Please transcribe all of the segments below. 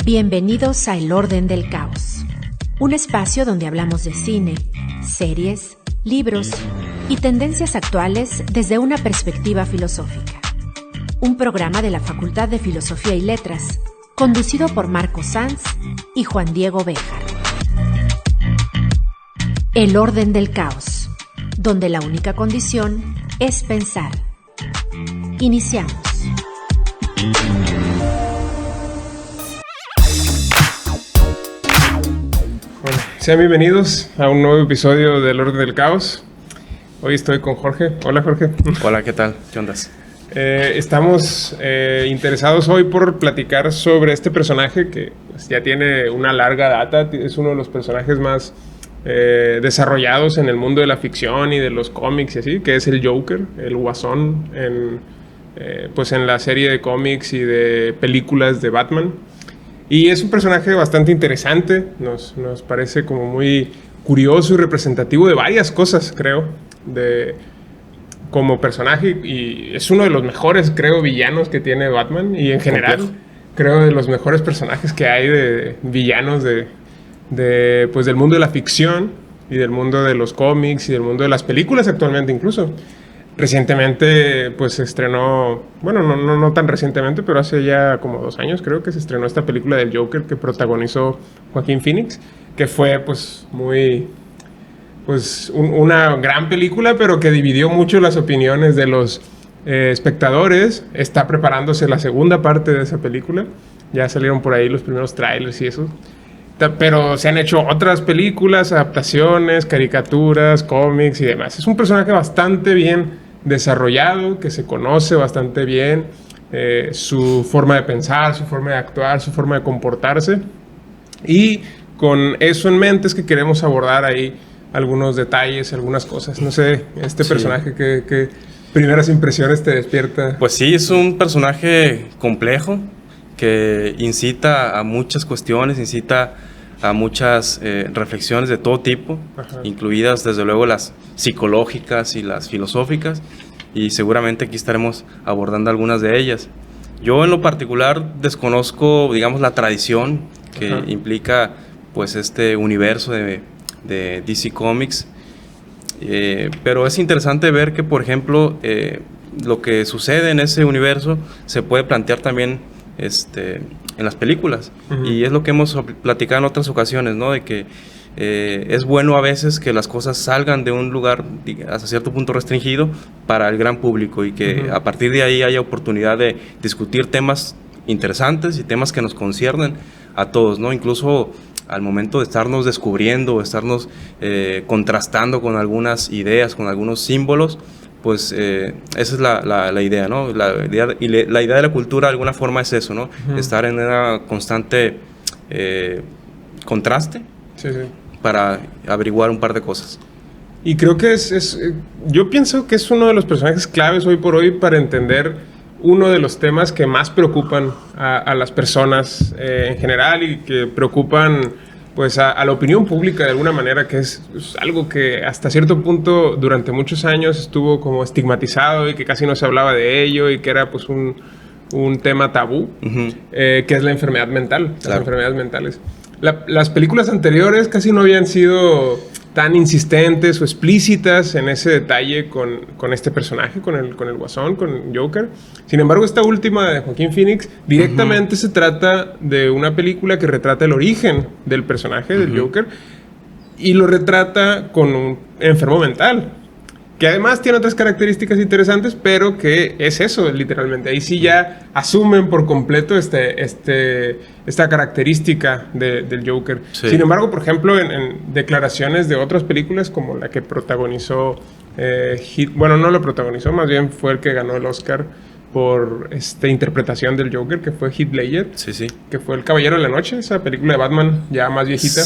Bienvenidos a El Orden del Caos, un espacio donde hablamos de cine, series, libros y tendencias actuales desde una perspectiva filosófica. Un programa de la Facultad de Filosofía y Letras, conducido por Marco Sanz y Juan Diego Béjar. El Orden del Caos, donde la única condición es pensar. Iniciamos. Bueno, sean bienvenidos a un nuevo episodio del Orden del Caos. Hoy estoy con Jorge. Hola, Jorge. Hola, ¿qué tal? ¿Qué ondas? Estamos interesados hoy por platicar sobre este personaje que pues, ya tiene una larga data. Es uno de los personajes más desarrollados en el mundo de la ficción y de los cómics y así, que es el Joker, el Guasón, en la serie de cómics y de películas de Batman. Y es un personaje bastante interesante, nos parece como muy curioso y representativo de varias cosas, creo, como personaje, y es uno de los mejores, creo, villanos que tiene Batman, y en general, creo, de los mejores personajes que hay de villanos pues del mundo de la ficción y del mundo de los cómics y del mundo de las películas actualmente incluso. Recientemente pues se estrenó, bueno, no tan recientemente, pero hace ya como 2 años creo que se estrenó esta película del Joker que protagonizó Joaquín Phoenix, que fue pues una gran película, pero que dividió mucho las opiniones de los espectadores. Está preparándose la segunda parte de esa película, ya salieron por ahí los primeros trailers y eso. Pero se han hecho otras películas, adaptaciones, caricaturas, cómics y demás. Es un personaje bastante bien desarrollado, que se conoce bastante bien, su forma de pensar, su forma de actuar, su forma de comportarse. Y con eso en mente es que queremos abordar ahí algunos detalles, algunas cosas. No sé, personaje, ¿qué primeras impresiones te despierta? Pues sí, es un personaje complejo que incita a muchas cuestiones, incita a muchas reflexiones de todo tipo, incluidas desde luego las psicológicas y las filosóficas, y seguramente aquí estaremos abordando algunas de ellas. Yo en lo particular desconozco, digamos, la tradición que implica pues este universo de DC Comics, pero es interesante ver que, por ejemplo, lo que sucede en ese universo se puede plantear también en las películas, y es lo que hemos platicado en otras ocasiones, ¿no? De que es bueno a veces que las cosas salgan de un lugar hasta cierto punto restringido para el gran público, y que a partir de ahí haya oportunidad de discutir temas interesantes y temas que nos conciernen a todos, ¿no? Incluso al momento de estarnos descubriendo, estarnos contrastando con algunas ideas, con algunos símbolos, pues esa es la idea, ¿no? La idea de la cultura de alguna forma es eso, ¿no? Estar en una constante contraste para averiguar un par de cosas. Y creo que yo pienso que es uno de los personajes claves hoy por hoy para entender uno de los temas que más preocupan a las personas en general, y que preocupan pues a la opinión pública de alguna manera, que es algo que hasta cierto punto durante muchos años estuvo como estigmatizado y que casi no se hablaba de ello, y que era pues un tema tabú, que es la enfermedad mental, las enfermedades mentales. Las películas anteriores casi no habían sido tan insistentes o explícitas en ese detalle con este personaje, con el Guasón, con Joker. Sin embargo, esta última de Joaquín Phoenix directamente se trata de una película que retrata el origen del personaje, del Joker, y lo retrata con un enfermo mental, que además tiene otras características interesantes, pero que es eso, literalmente. Ahí sí ya asumen por completo esta característica del Joker. Sí. Sin embargo, por ejemplo, en declaraciones de otras películas, como la que protagonizó no lo protagonizó, más bien fue el que ganó el Oscar por interpretación del Joker, que fue Heath Ledger, que fue El Caballero de la Noche, esa película de Batman ya más viejita,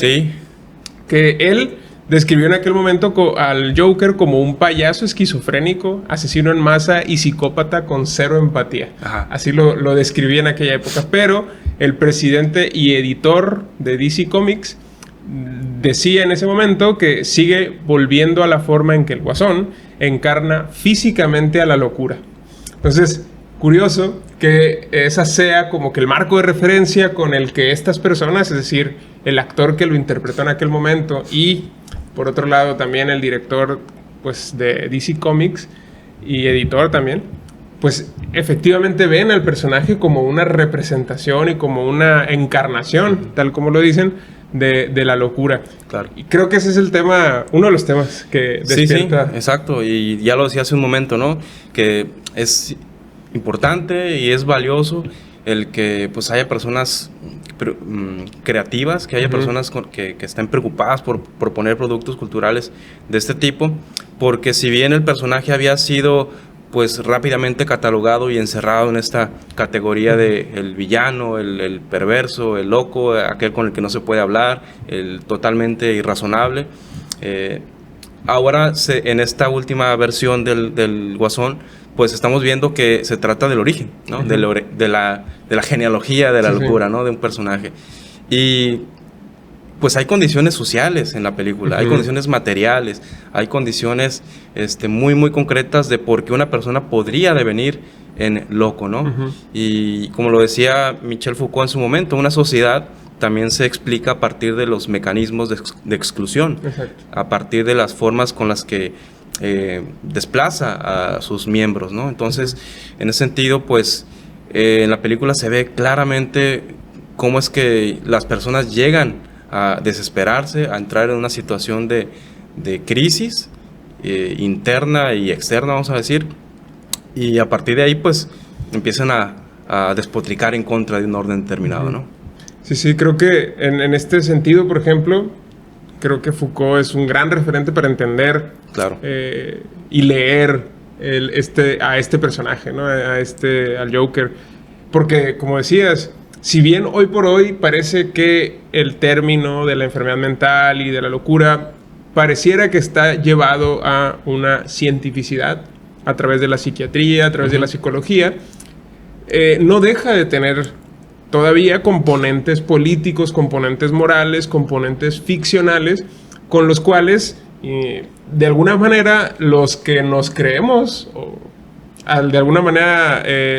que él describió en aquel momento al Joker como un payaso esquizofrénico, asesino en masa y psicópata con cero empatía. Así lo describía en aquella época. Pero el presidente y editor de DC Comics decía en ese momento que sigue volviendo a la forma en que el Guasón encarna físicamente a la locura. Entonces, curioso que esa sea como que el marco de referencia con el que estas personas, es decir, el actor que lo interpretó en aquel momento y, por otro lado, también el director pues, de DC Comics y editor también, pues efectivamente ven al personaje como una representación y como una encarnación, tal como lo dicen, de la locura. Claro. Y creo que ese es el tema, uno de los temas que despierta. Sí, exacto. Y ya lo decía hace un momento, ¿no? Que es importante y es valioso el que pues haya personas creativas, que haya personas que estén preocupadas por proponer productos culturales de este tipo, porque si bien el personaje había sido pues rápidamente catalogado y encerrado en esta categoría de el villano, el perverso, el loco, aquel con el que no se puede hablar, el totalmente irrazonable. Ahora, en esta última versión del Guasón, pues estamos viendo que se trata del origen, ¿no? De la genealogía de la locura, ¿no? De un personaje. Y pues hay condiciones sociales en la película, hay condiciones materiales, hay condiciones muy, muy concretas de por qué una persona podría devenir en loco, ¿no? Y como lo decía Michel Foucault en su momento, una sociedad también se explica a partir de los mecanismos de exclusión, a partir de las formas con las que desplaza a sus miembros, ¿no? Entonces, en ese sentido, pues, en la película se ve claramente cómo es que las personas llegan a desesperarse, a entrar en una situación de crisis interna y externa, vamos a decir, y a partir de ahí, pues, empiezan a despotricar en contra de un orden determinado, ¿no? Sí, creo que en este sentido, por ejemplo, creo que Foucault es un gran referente para entender y leer a este personaje, ¿no? Al Joker. Porque, como decías, si bien hoy por hoy parece que el término de la enfermedad mental y de la locura pareciera que está llevado a una cientificidad a través de la psiquiatría, a través de la psicología, no deja de tener todavía componentes políticos, componentes morales, componentes ficcionales, con los cuales, de alguna manera, los que nos creemos,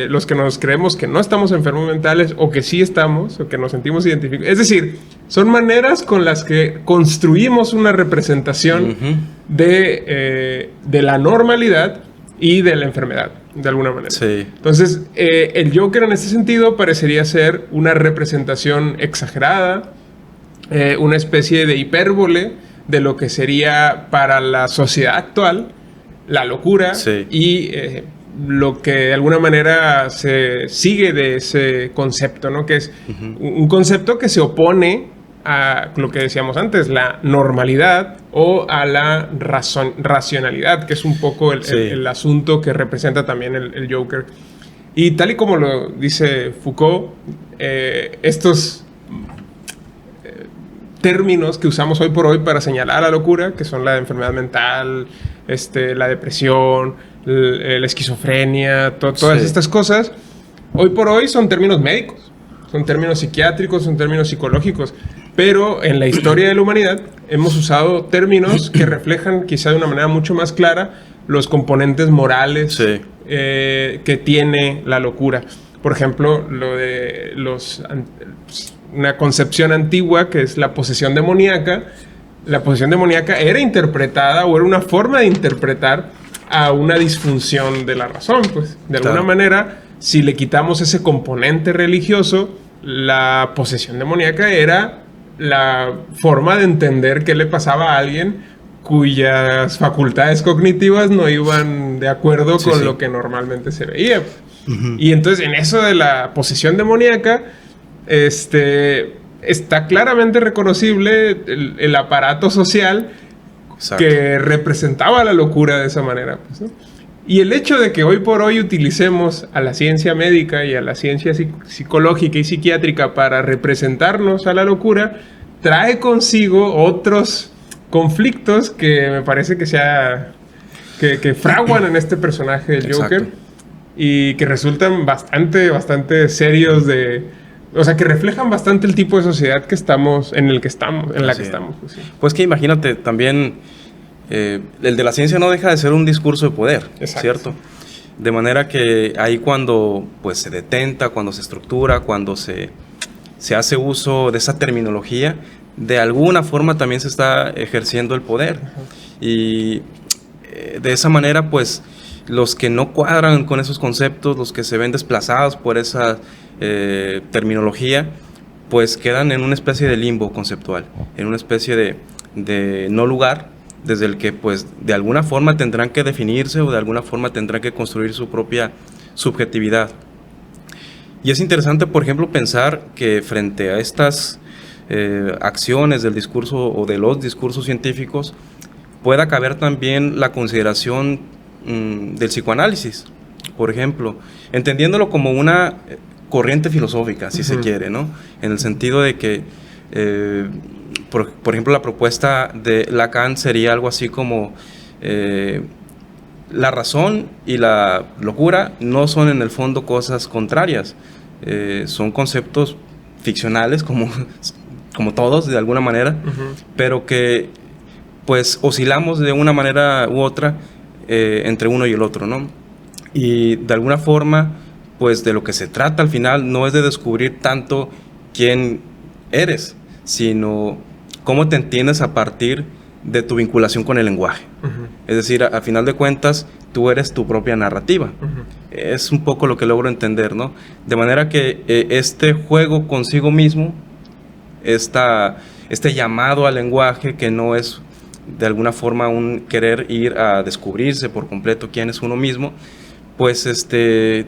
los que nos creemos que no estamos enfermos mentales, o que sí estamos, o que nos sentimos identificados, es decir, son maneras con las que construimos una representación de la normalidad y de la enfermedad, de alguna manera. Sí. Entonces, el Joker en este sentido parecería ser una representación exagerada, una especie de hipérbole de lo que sería para la sociedad actual la locura y lo que de alguna manera se sigue de ese concepto, ¿no? Que es un concepto que se opone a lo que decíamos antes, la normalidad o a la racionalidad, que es un poco el asunto que representa también el Joker. Y tal y como lo dice Foucault, estos términos que usamos hoy por hoy para señalar la locura, que son la enfermedad mental, la depresión, la esquizofrenia, todas estas cosas, hoy por hoy son términos médicos, son términos psiquiátricos, son términos psicológicos, pero en la historia de la humanidad hemos usado términos que reflejan quizá de una manera mucho más clara los componentes morales que tiene la locura. Por ejemplo, lo de una concepción antigua que es la posesión demoníaca. La posesión demoníaca era interpretada o era una forma de interpretar a una disfunción de la razón, pues. De alguna manera, si le quitamos ese componente religioso, la posesión demoníaca era la forma de entender qué le pasaba a alguien cuyas facultades cognitivas no iban de acuerdo con lo que normalmente se veía. Y entonces, en eso de la posesión demoníaca, está claramente reconocible el aparato social que representaba la locura de esa manera, pues, ¿no? Y el hecho de que hoy por hoy utilicemos a la ciencia médica y a la ciencia psicológica y psiquiátrica para representarnos a la locura, trae consigo otros conflictos que me parece que fraguan en este personaje del Joker y que resultan bastante serios o sea, que reflejan bastante el tipo de sociedad en la que estamos. Pues, pues que imagínate, también el de la ciencia no deja de ser un discurso de poder, ¿cierto? De manera que ahí cuando pues se detenta, cuando se estructura, cuando se hace uso de esa terminología, de alguna forma también se está ejerciendo el poder. Y de esa manera, pues, los que no cuadran con esos conceptos, los que se ven desplazados por esa terminología, pues quedan en una especie de limbo conceptual, en una especie de no lugar, desde el que, pues, de alguna forma tendrán que definirse o de alguna forma tendrán que construir su propia subjetividad. Y es interesante, por ejemplo, pensar que frente a estas acciones del discurso o de los discursos científicos pueda caber también la consideración del psicoanálisis, por ejemplo, entendiéndolo como una corriente filosófica, si se quiere, ¿no? En el sentido de que, por ejemplo, la propuesta de Lacan sería algo así como la razón y la locura no son en el fondo cosas contrarias, son conceptos ficcionales como todos de alguna manera, pero que pues oscilamos de una manera u otra entre uno y el otro, ¿no? Y de alguna forma, pues de lo que se trata al final no es de descubrir tanto quién eres, sino cómo te entiendes a partir de tu vinculación con el lenguaje. Es decir, a final de cuentas, tú eres tu propia narrativa. Es un poco lo que logro entender, ¿no? De manera que este juego consigo mismo, este llamado al lenguaje, que no es de alguna forma un querer ir a descubrirse por completo quién es uno mismo, pues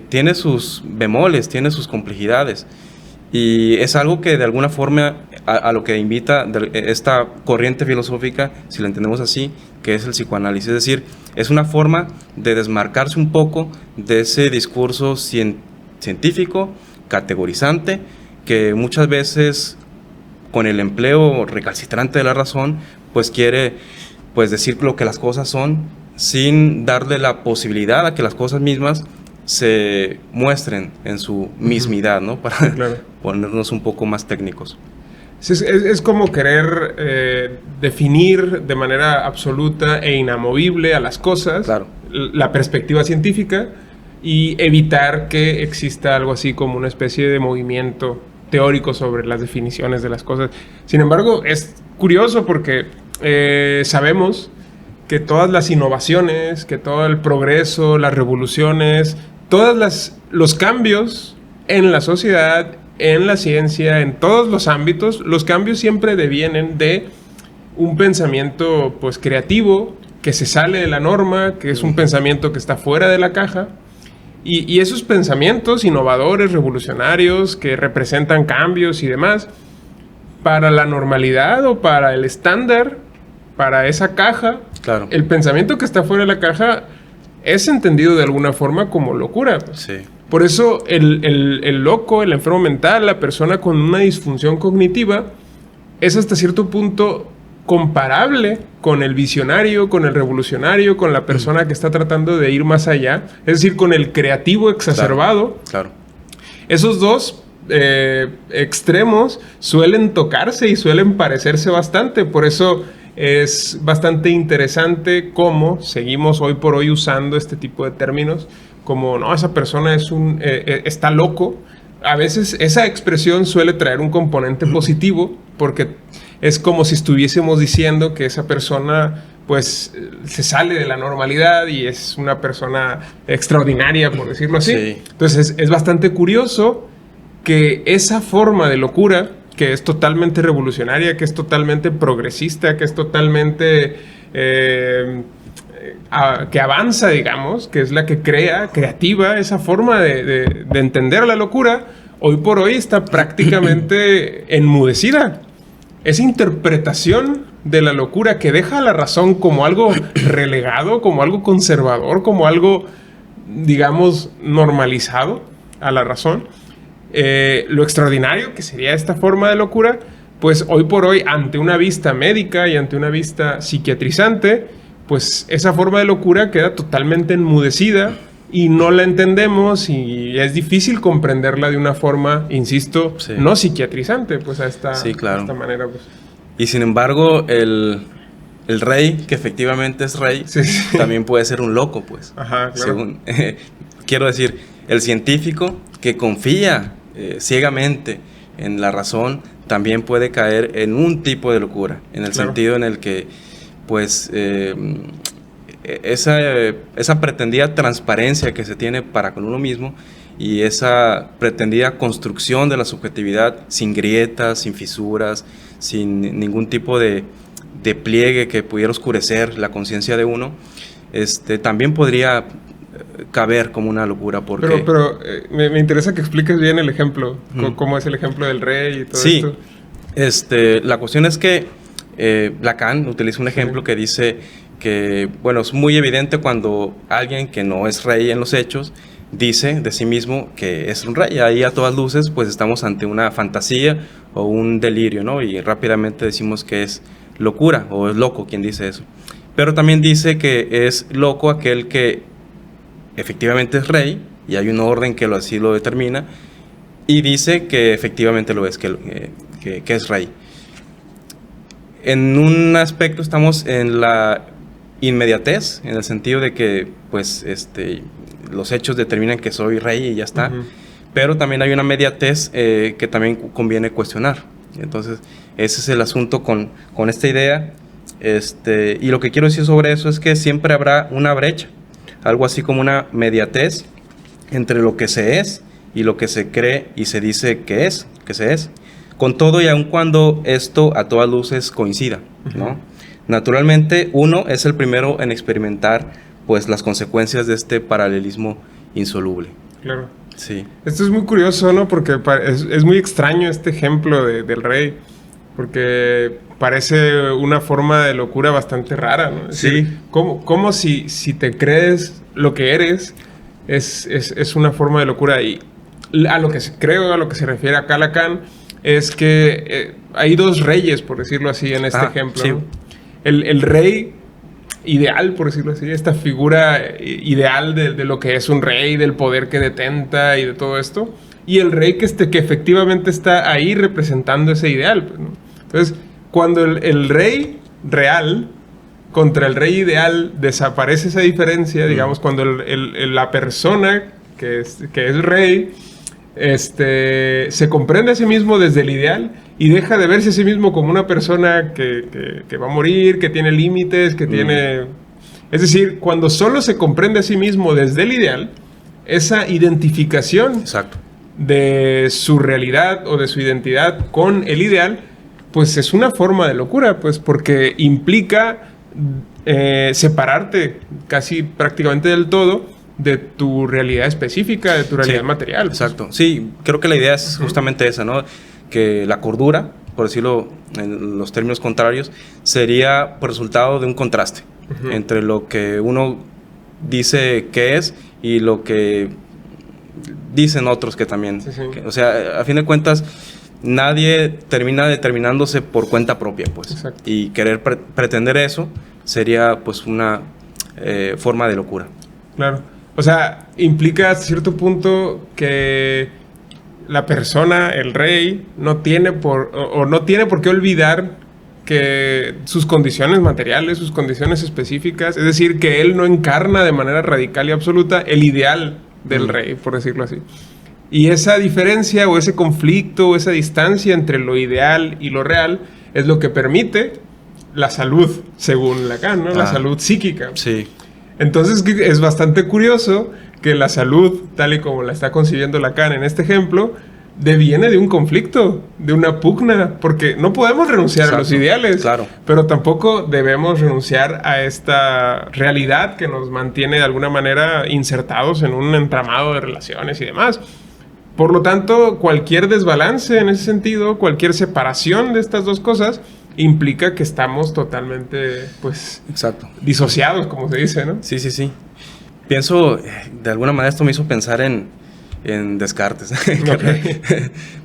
tiene sus bemoles, tiene sus complejidades. Y es algo que de alguna forma a lo que invita esta corriente filosófica, si la entendemos así, que es el psicoanálisis. Es decir, es una forma de desmarcarse un poco de ese discurso científico, categorizante, que muchas veces con el empleo recalcitrante de la razón, pues quiere pues decir lo que las cosas son, sin darle la posibilidad a que las cosas mismas se muestren en su mismidad, ¿no? Para ponernos un poco más técnicos. Es como querer definir de manera absoluta e inamovible a las cosas, la perspectiva científica, y evitar que exista algo así como una especie de movimiento teórico sobre las definiciones de las cosas. Sin embargo, es curioso porque sabemos que todas las innovaciones, que todo el progreso, las revoluciones, todos los cambios en la sociedad, en la ciencia, en todos los ámbitos, los cambios siempre devienen de un pensamiento pues creativo, que se sale de la norma, que es un pensamiento que está fuera de la caja. Y esos pensamientos innovadores, revolucionarios, que representan cambios y demás, para la normalidad o para el estándar, para esa caja, el pensamiento que está fuera de la caja es entendido de alguna forma como locura. Sí. Por eso el loco, el enfermo mental, la persona con una disfunción cognitiva, es hasta cierto punto comparable con el visionario, con el revolucionario, con la persona que está tratando de ir más allá, es decir, con el creativo exacerbado. Claro. Esos dos extremos suelen tocarse y suelen parecerse bastante. Por eso es bastante interesante cómo seguimos hoy por hoy usando este tipo de términos, como no, esa persona está loco. A veces esa expresión suele traer un componente positivo, porque es como si estuviésemos diciendo que esa persona pues se sale de la normalidad y es una persona extraordinaria, por decirlo así. Sí. Entonces es bastante curioso que esa forma de locura, que es totalmente revolucionaria, que es totalmente progresista, que es totalmente que avanza, digamos, que es la que creativa, esa forma de entender la locura, hoy por hoy está prácticamente enmudecida. Esa interpretación de la locura que deja a la razón como algo relegado, como algo conservador, como algo, digamos, normalizado a la razón. Lo extraordinario que sería esta forma de locura, pues hoy por hoy, ante una vista médica y ante una vista psiquiatrizante, pues esa forma de locura queda totalmente enmudecida y no la entendemos, y es difícil comprenderla de una forma, insisto, no psiquiatrizante, pues a esta manera. Pues. Y sin embargo, el el rey, que efectivamente es rey, Sí, sí. también puede ser un loco, pues. Ajá, claro. Según, quiero decir, el científico que confía ciegamente en la razón también puede caer en un tipo de locura, en el Claro. sentido en el que, pues, esa pretendida transparencia que se tiene para con uno mismo y esa pretendida construcción de la subjetividad sin grietas, sin fisuras, sin ningún tipo de pliegue que pudiera oscurecer la conciencia de uno, también podría caber como una locura. Porque Pero me interesa que expliques bien el ejemplo, cómo es el ejemplo del rey y todo sí, esto. La cuestión es que Lacan utiliza un ejemplo que dice que, bueno, es muy evidente cuando alguien que no es rey en los hechos dice de sí mismo que es un rey. Ahí a todas luces pues estamos ante una fantasía o un delirio, ¿no? Y rápidamente decimos que es locura o es loco quien dice eso. Pero también dice que es loco aquel que efectivamente es rey y hay un orden que así lo determina y dice que efectivamente lo es, que es rey. En un aspecto estamos en la inmediatez, en el sentido de que pues los hechos determinan que soy rey y ya está, pero también hay una mediatez que también conviene cuestionar. Entonces ese es el asunto con esta idea, y lo que quiero decir sobre eso es que siempre habrá una brecha, algo así como una mediatez entre lo que se es y lo que se cree y se dice que se es, con todo y aun cuando esto a todas luces coincida, ¿no? Naturalmente uno es el primero en experimentar pues las consecuencias de este paralelismo insoluble. Claro. Sí. Esto es muy curioso, ¿no? Porque es muy extraño este ejemplo del rey, porque parece una forma de locura bastante rara, ¿no? Es decir, ¿cómo si te crees lo que eres, es una forma de locura? Y a lo que a lo que se refiere acá Lacan, es que hay dos reyes, por decirlo así, en este ejemplo, sí. ¿no? El rey ideal, por decirlo así, esta figura ideal de lo que es un rey, del poder que detenta y de todo esto, y el rey que efectivamente está ahí representando ese ideal, pues, ¿no? Entonces, cuando el rey real contra el rey ideal desaparece esa diferencia, digamos, cuando la persona que es rey se comprende a sí mismo desde el ideal y deja de verse a sí mismo como una persona que va a morir, que tiene límites, que tiene... Es decir, cuando solo se comprende a sí mismo desde el ideal, esa identificación Exacto. de su realidad o de su identidad con el ideal, pues es una forma de locura, pues porque implica separarte casi prácticamente del todo de tu realidad específica, de tu realidad material. Exacto. Pues. Sí, creo que la idea es justamente esa, ¿no? Que la cordura, por decirlo en los términos contrarios, sería por resultado de un contraste entre lo que uno dice que es y lo que dicen otros que también. Sí. O sea, a fin de cuentas, nadie termina determinándose por cuenta propia, pues. Exacto. Y querer pretender eso sería, pues, una forma de locura. Claro. O sea, implica hasta cierto punto que la persona, el rey, no tiene por qué olvidar que sus condiciones materiales, sus condiciones específicas, es decir, que él no encarna de manera radical y absoluta el ideal del rey, por decirlo así. Y esa diferencia o ese conflicto o esa distancia entre lo ideal y lo real es lo que permite la salud, según Lacan, ¿no? La salud psíquica. Sí. Entonces es bastante curioso que la salud, tal y como la está concibiendo Lacan en este ejemplo, deviene de un conflicto, de una pugna, porque no podemos renunciar a los ideales, claro, pero tampoco debemos renunciar a esta realidad que nos mantiene de alguna manera insertados en un entramado de relaciones y demás. Por lo tanto, cualquier desbalance en ese sentido, cualquier separación de estas dos cosas, implica que estamos totalmente, pues, disociados, como se dice, ¿no? Sí, sí, sí. Pienso, de alguna manera esto me hizo pensar en Descartes. Okay.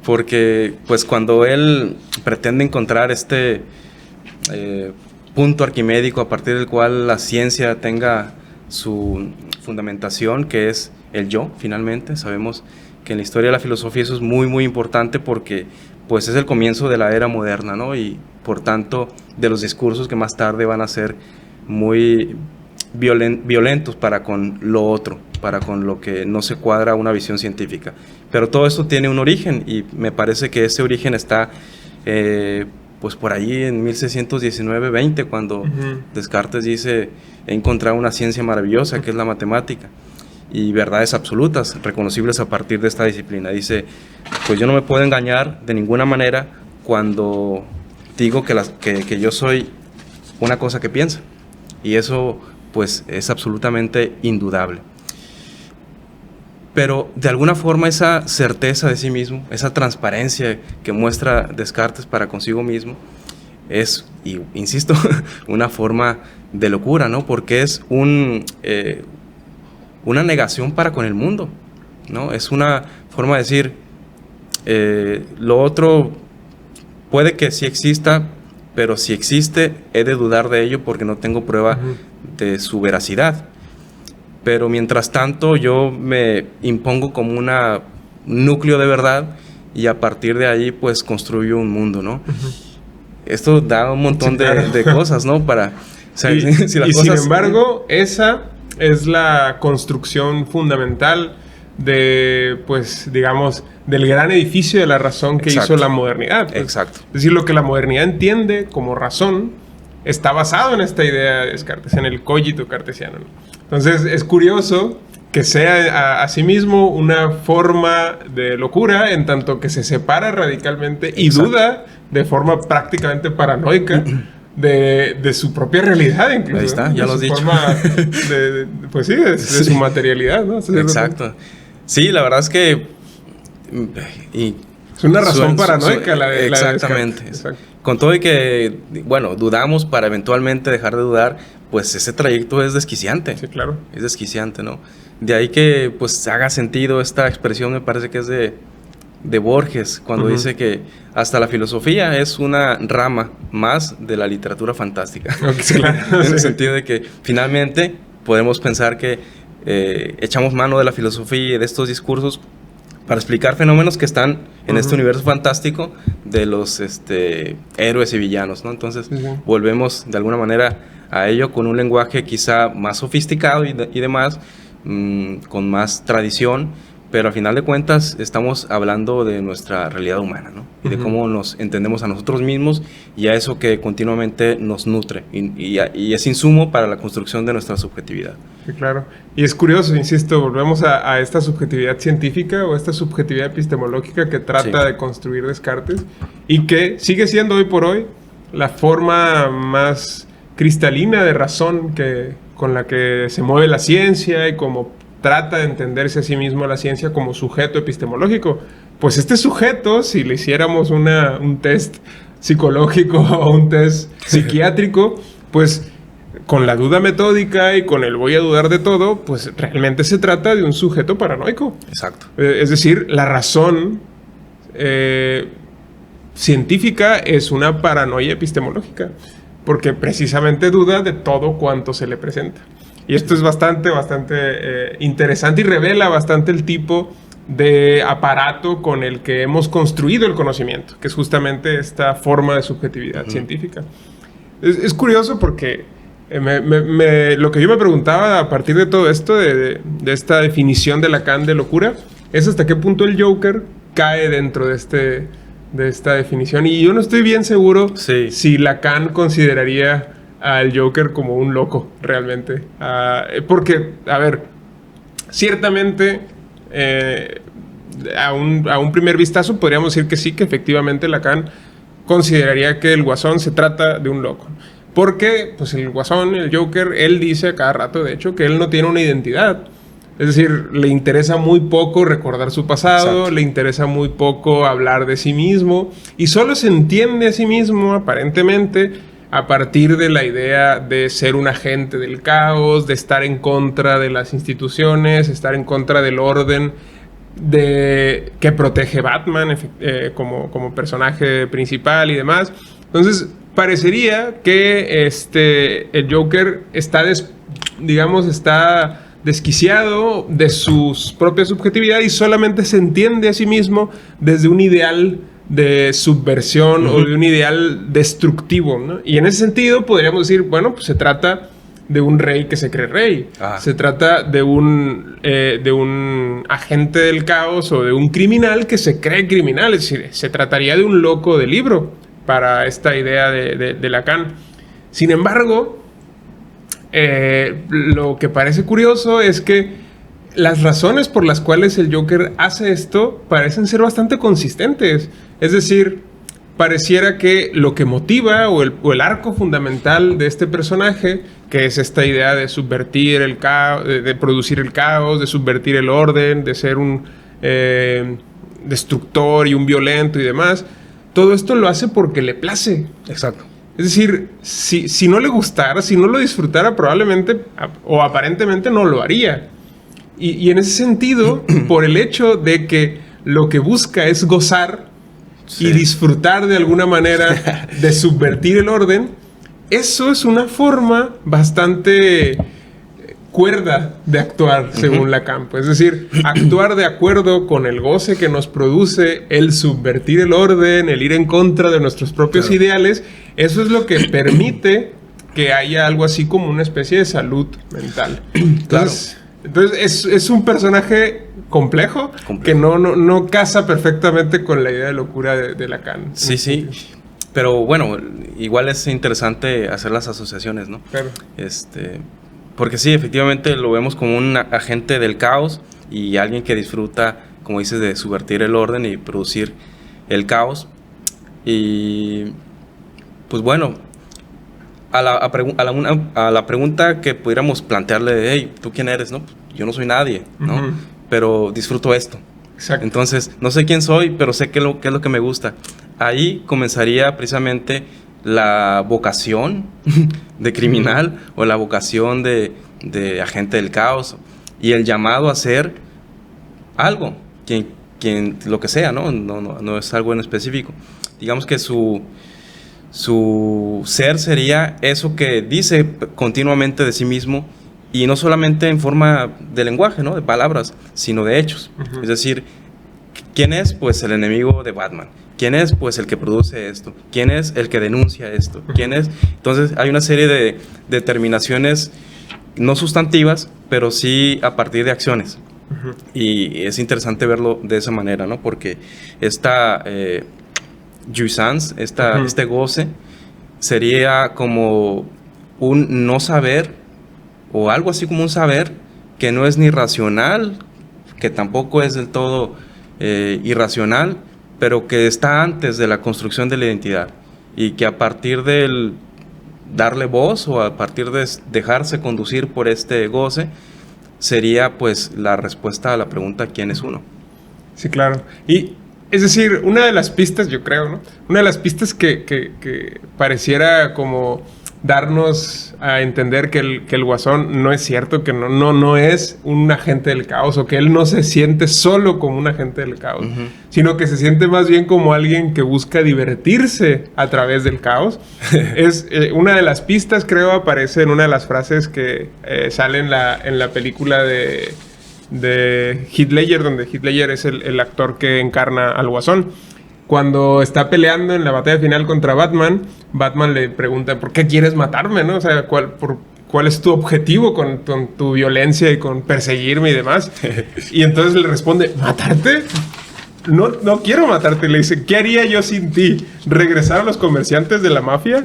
Porque, pues, cuando él pretende encontrar este punto arquimédico a partir del cual la ciencia tenga su fundamentación, que es el yo, finalmente, sabemos que en la historia de la filosofía eso es muy, muy importante porque, pues, es el comienzo de la era moderna, ¿no? Y, por tanto, de los discursos que más tarde van a ser muy violentos para con lo otro, para con lo que no se cuadra a una visión científica. Pero todo esto tiene un origen, y me parece que ese origen está pues por ahí en 1619-20, cuando Descartes dice: he encontrado una ciencia maravillosa que es la matemática, y verdades absolutas reconocibles a partir de esta disciplina. Dice: pues yo no me puedo engañar de ninguna manera cuando digo que yo soy una cosa que piensa, y eso pues es absolutamente indudable. Pero de alguna forma esa certeza de sí mismo, esa transparencia que muestra Descartes para consigo mismo, es, y insisto, una forma de locura, ¿no? Porque es una negación para con el mundo, ¿no? Es una forma de decir, lo otro puede que sí exista, pero si existe, he de dudar de ello porque no tengo prueba de su veracidad. Pero mientras tanto, yo me impongo como un núcleo de verdad, y a partir de ahí, pues, construyo un mundo, ¿no? Esto da un montón de cosas, ¿no? Para, o sea, y si las cosas, sin embargo, esa es la construcción fundamental de, pues, digamos, del gran edificio de la razón que hizo la modernidad. Pues. Exacto. Es decir, lo que la modernidad entiende como razón está basado en esta idea de Descartes, en el cogito cartesiano, ¿no? Entonces, es curioso que sea asimismo una forma de locura, en tanto que se separa radicalmente y duda de forma prácticamente paranoica de su propia realidad, incluso. Ahí está, ya lo has dicho. Pues sí, de su materialidad, ¿no? Exacto. Sí, la verdad es que... es una razón paranoica la de exactamente. Exacto. Con todo y que, bueno, dudamos para eventualmente dejar de dudar, pues ese trayecto es desquiciante. Sí, claro. Es desquiciante, ¿no? De ahí que, pues, haga sentido esta expresión, me parece que es de Borges, cuando dice que hasta la filosofía es una rama más de la literatura fantástica. Okay, claro. En el sentido de que, finalmente, podemos pensar que echamos mano de la filosofía y de estos discursos para explicar fenómenos que están en este universo fantástico de los héroes y villanos, ¿no? Entonces, volvemos de alguna manera a ello con un lenguaje quizá más sofisticado y demás, con más tradición, pero al final de cuentas estamos hablando de nuestra realidad humana, ¿no? Y de cómo nos entendemos a nosotros mismos y a eso que continuamente nos nutre y es insumo para la construcción de nuestra subjetividad. Sí, claro. Y es curioso, insisto, volvemos a esta subjetividad científica o esta subjetividad epistemológica que trata de construir Descartes y que sigue siendo hoy por hoy la forma más cristalina de razón con la que se mueve la ciencia y como trata de entenderse a sí mismo la ciencia como sujeto epistemológico. Pues este sujeto, si le hiciéramos un test psicológico o un test psiquiátrico, pues con la duda metódica y con el voy a dudar de todo, pues realmente se trata de un sujeto paranoico. Exacto. Es decir, la razón científica es una paranoia epistemológica, porque precisamente duda de todo cuanto se le presenta. Y esto es bastante interesante y revela bastante el tipo de aparato con el que hemos construido el conocimiento, que es justamente esta forma de subjetividad científica. Es curioso porque lo que yo me preguntaba a partir de todo esto, de esta definición de Lacan de locura, es hasta qué punto el Joker cae dentro de esta definición. Y yo no estoy bien seguro si Lacan consideraría al Joker como un loco, realmente. Porque, a ver, ciertamente, a un primer vistazo podríamos decir que sí, que efectivamente Lacan consideraría que el Guasón se trata de un loco. Porque, pues el Guasón, el Joker, él dice a cada rato, de hecho, que él no tiene una identidad. Es decir, le interesa muy poco recordar su pasado, exacto, le interesa muy poco hablar de sí mismo, y solo se entiende a sí mismo, aparentemente, a partir de la idea de ser un agente del caos, de estar en contra de las instituciones, estar en contra del orden que protege Batman como personaje principal y demás. Entonces, parecería que el Joker está desquiciado de su propia subjetividad y solamente se entiende a sí mismo desde un ideal de subversión o de un ideal destructivo, ¿no? Y en ese sentido podríamos decir, bueno, pues se trata de un rey que se cree rey. Se trata de un agente del caos o de un criminal que se cree criminal. Es decir, se trataría de un loco de libro para esta idea de Lacan. Sin embargo, lo que parece curioso es que las razones por las cuales el Joker hace esto parecen ser bastante consistentes. Es decir, pareciera que lo que motiva o el arco fundamental de este personaje, que es esta idea de subvertir el caos, de producir el caos, de subvertir el orden, de ser un destructor y un violento y demás, todo esto lo hace porque le place. Exacto. Es decir, si no le gustara, si no lo disfrutara, probablemente o aparentemente no lo haría. Y en ese sentido, por el hecho de que lo que busca es gozar y disfrutar de alguna manera de subvertir el orden, eso es una forma bastante cuerda de actuar, según Lacan. Es decir, actuar de acuerdo con el goce que nos produce el subvertir el orden, el ir en contra de nuestros propios ideales. Eso es lo que permite que haya algo así como una especie de salud mental. Entonces es un personaje complejo que no casa perfectamente con la idea de locura de Lacan. Sí. Pero bueno, igual es interesante hacer las asociaciones, ¿no? Claro. Porque sí, efectivamente lo vemos como un agente del caos y alguien que disfruta, como dices, de subvertir el orden y producir el caos. Y pues bueno, a la pregunta que pudiéramos plantearle de, hey, ¿tú quién eres? No, pues, yo no soy nadie, ¿no? Pero disfruto esto. Exacto. Entonces, no sé quién soy, pero sé qué es lo que me gusta. Ahí comenzaría precisamente la vocación de criminal o la vocación de agente del caos y el llamado a hacer algo, quien lo que sea, ¿no? No es algo en específico. Digamos que su ser sería eso que dice continuamente de sí mismo, y no solamente en forma de lenguaje, ¿no? De palabras, sino de hechos. Es decir, ¿quién es? Pues el enemigo de Batman. ¿Quién es? Pues el que produce esto. ¿Quién es? El que denuncia esto. ¿Quién es? Entonces hay una serie de determinaciones no sustantivas, pero sí a partir de acciones. Y es interesante verlo de esa manera, ¿no? Porque esta jouissance, este goce, sería como un no saber, o algo así como un saber que no es ni racional, que tampoco es del todo irracional, pero que está antes de la construcción de la identidad, y que a partir del darle voz o a partir de dejarse conducir por este goce, sería pues la respuesta a la pregunta ¿quién es uno? Sí, claro. Y es decir, una de las pistas, yo creo, ¿no? Una de las pistas que pareciera como darnos a entender que el Guasón no es cierto, que no es un agente del caos, o que él no se siente solo como un agente del caos, sino que se siente más bien como alguien que busca divertirse a través del caos. Es una de las pistas, creo, aparece en una de las frases que sale en la película de Heath Ledger, donde Heath Ledger es el actor que encarna al Guasón. Cuando está peleando en la batalla final contra Batman, Batman le pregunta, ¿por qué quieres matarme, no? O sea, ¿cuál es tu objetivo con tu violencia y con perseguirme y demás? Y entonces le responde, ¿matarte? No quiero matarte. Le dice, ¿qué haría yo sin ti? ¿Regresar a los comerciantes de la mafia?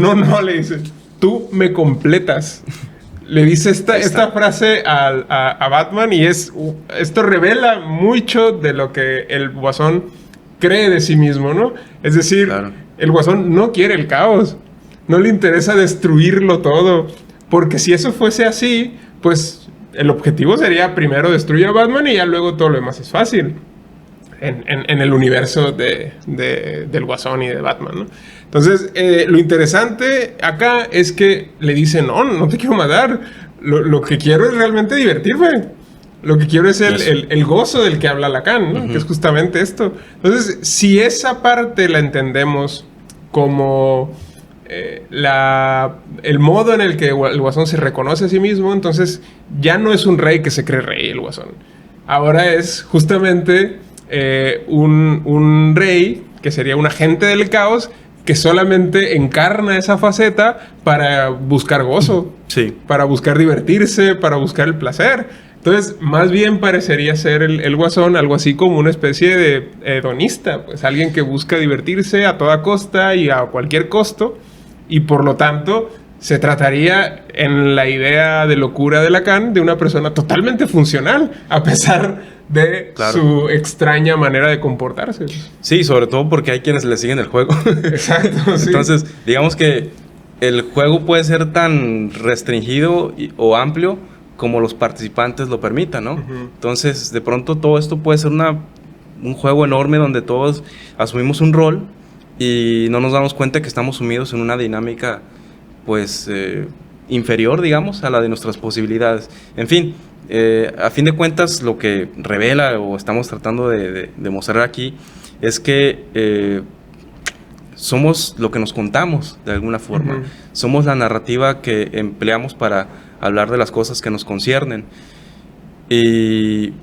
No, le dice, tú me completas. Le dice esta frase a Batman, y esto revela mucho de lo que el Guasón cree de sí mismo, ¿no? Es decir, claro, el Guasón no quiere el caos, no le interesa destruirlo todo, porque si eso fuese así, pues el objetivo sería primero destruir a Batman y ya luego todo lo demás es fácil en el universo del Guasón y de Batman, ¿no? Entonces, lo interesante acá es que le dice, no te quiero matar, lo que quiero es realmente divertirme. Lo que quiero es el gozo del que habla Lacan, ¿no? Que es justamente esto. Entonces, si esa parte la entendemos como el modo en el que el Guasón se reconoce a sí mismo, entonces ya no es un rey que se cree rey el Guasón. Ahora es justamente un rey que sería un agente del caos que solamente encarna esa faceta para buscar gozo, Sí. para buscar divertirse, para buscar el placer. Entonces, más bien parecería ser el Guasón algo así como una especie de hedonista, pues alguien que busca divertirse a toda costa y a cualquier costo, y por lo tanto se trataría, en la idea de locura de Lacan, de una persona totalmente funcional, a pesar de su extraña manera de comportarse. Sí, sobre todo porque hay quienes le siguen el juego. Exacto, sí. Entonces, digamos que el juego puede ser tan restringido o amplio como los participantes lo permitan, ¿no? Entonces, de pronto todo esto puede ser un juego enorme donde todos asumimos un rol y no nos damos cuenta que estamos sumidos en una dinámica, pues, inferior, digamos, a la de nuestras posibilidades. En fin, a fin de cuentas, lo que revela o estamos tratando de mostrar aquí es que somos lo que nos contamos, de alguna forma. Somos la narrativa que empleamos para hablar de las cosas que nos conciernen. Y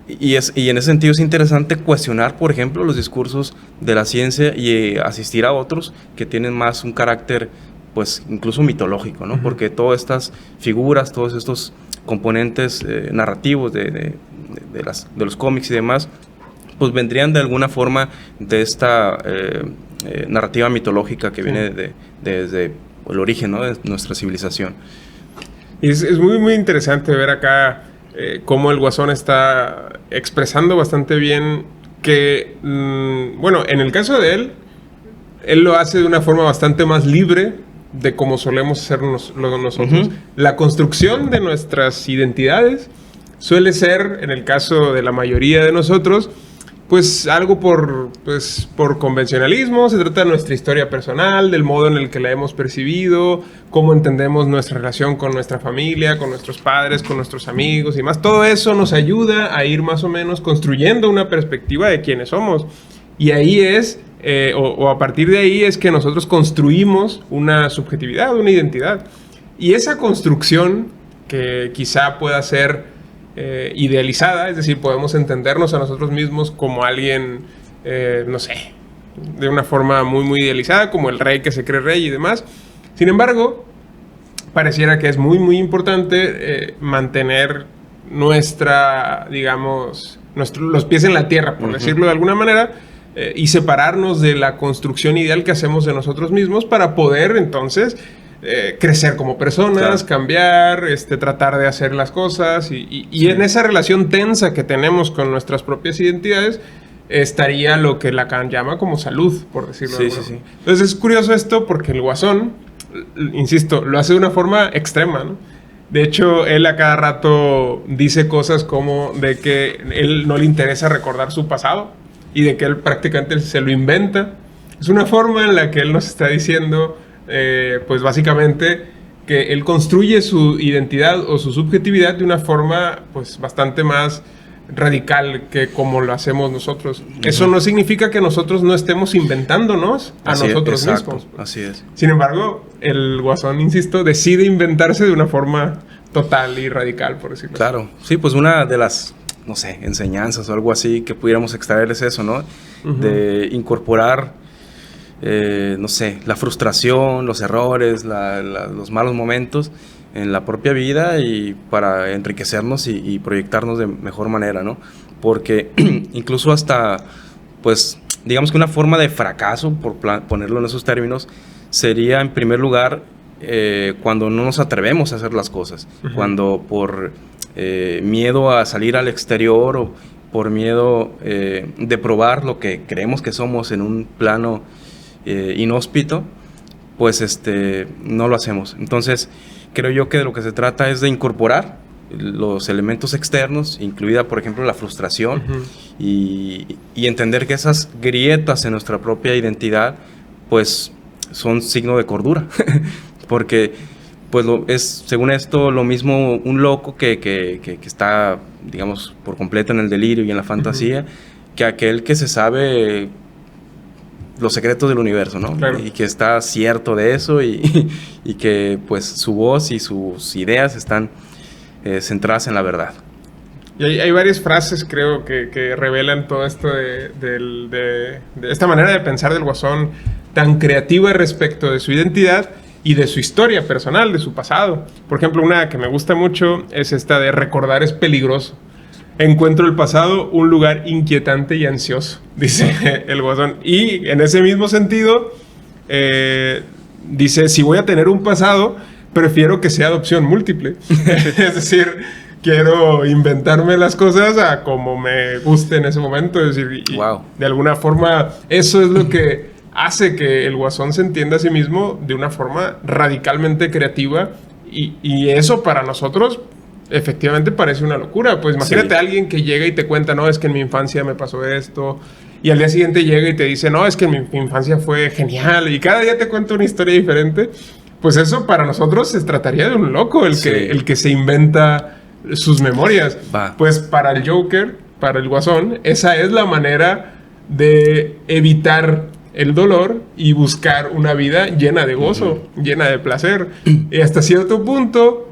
en ese sentido es interesante cuestionar, por ejemplo, los discursos de la ciencia y asistir a otros que tienen más un carácter, pues, incluso mitológico, ¿no? Porque todas estas figuras, todos estos componentes narrativos de los cómics y demás, pues vendrían de alguna forma de esta narrativa mitológica que viene desde el origen, ¿no?, de nuestra civilización. Y es muy, muy interesante ver acá cómo el Guasón está expresando bastante bien que, bueno, en el caso de él lo hace de una forma bastante más libre de como solemos hacer nosotros. La construcción de nuestras identidades suele ser, en el caso de la mayoría de nosotros, pues algo por convencionalismo. Se trata de nuestra historia personal, del modo en el que la hemos percibido, cómo entendemos nuestra relación con nuestra familia, con nuestros padres, con nuestros amigos y más. Todo eso nos ayuda a ir más o menos construyendo una perspectiva de quiénes somos. Y ahí es, o a partir de ahí es que nosotros construimos una subjetividad, una identidad. Y esa construcción, que quizá pueda ser idealizada, es decir, podemos entendernos a nosotros mismos como alguien, no sé, de una forma muy, muy idealizada, como el rey que se cree rey y demás. Sin embargo, pareciera que es muy, muy importante mantener nuestra, digamos, los pies en la tierra, por decirlo de alguna manera, y separarnos de la construcción ideal que hacemos de nosotros mismos para poder, entonces, crecer como personas, cambiar, tratar de hacer las cosas y en esa relación tensa que tenemos con nuestras propias identidades estaría lo que Lacan llama como salud, por decirlo de alguna forma. Entonces es curioso esto porque el Guasón, insisto, lo hace de una forma extrema, ¿no? De hecho, él a cada rato dice cosas como de que él no le interesa recordar su pasado y de que él prácticamente se lo inventa. Es una forma en la que él nos está diciendo, pues básicamente, que él construye su identidad o su subjetividad de una forma pues bastante más radical que como lo hacemos nosotros. Eso no significa que nosotros no estemos inventándonos a nosotros mismos. Así es. Sin embargo, el Guasón, insisto, decide inventarse de una forma total y radical, por decirlo así. Claro, sí, pues una de las, no sé, enseñanzas o algo así que pudiéramos extraer es eso, ¿no? De incorporar, no sé, la frustración, los errores, los malos momentos en la propia vida y para enriquecernos y proyectarnos de mejor manera, ¿no? Porque incluso hasta, pues, digamos que una forma de fracaso, por ponerlo en esos términos, sería en primer lugar cuando no nos atrevemos a hacer las cosas, cuando por miedo a salir al exterior o por miedo de probar lo que creemos que somos en un plano inhóspito, pues no lo hacemos. Entonces, creo yo que de lo que se trata es de incorporar los elementos externos, incluida, por ejemplo, la frustración, y entender que esas grietas en nuestra propia identidad, pues, son signo de cordura. Porque, pues, es, según esto, lo mismo un loco que está, digamos, por completo en el delirio y en la fantasía, que aquel que se sabe los secretos del universo, ¿no? Claro. Y que está cierto de eso y que, pues, su voz y sus ideas están centradas en la verdad. Y hay varias frases, creo, que revelan todo esto de esta manera de pensar del Guasón tan creativa respecto de su identidad y de su historia personal, de su pasado. Por ejemplo, una que me gusta mucho es esta de recordar es peligroso. Encuentro el pasado un lugar inquietante y ansioso, dice el Guasón. Y en ese mismo sentido, dice, si voy a tener un pasado, prefiero que sea de opción múltiple. Es decir, quiero inventarme las cosas a como me guste en ese momento. Es decir, wow. De alguna forma, eso es lo que hace que el Guasón se entienda a sí mismo de una forma radicalmente creativa. Y eso para nosotros efectivamente parece una locura. Pues imagínate a alguien que llega y te cuenta, no, es que en mi infancia me pasó esto. Y al día siguiente llega y te dice, no, es que mi infancia fue genial. Y cada día te cuenta una historia diferente. Pues eso para nosotros se trataría de un loco, el que se inventa sus memorias. Pues para el Joker, para el Guasón, esa es la manera de evitar el dolor y buscar una vida llena de gozo, llena de placer. Y hasta cierto punto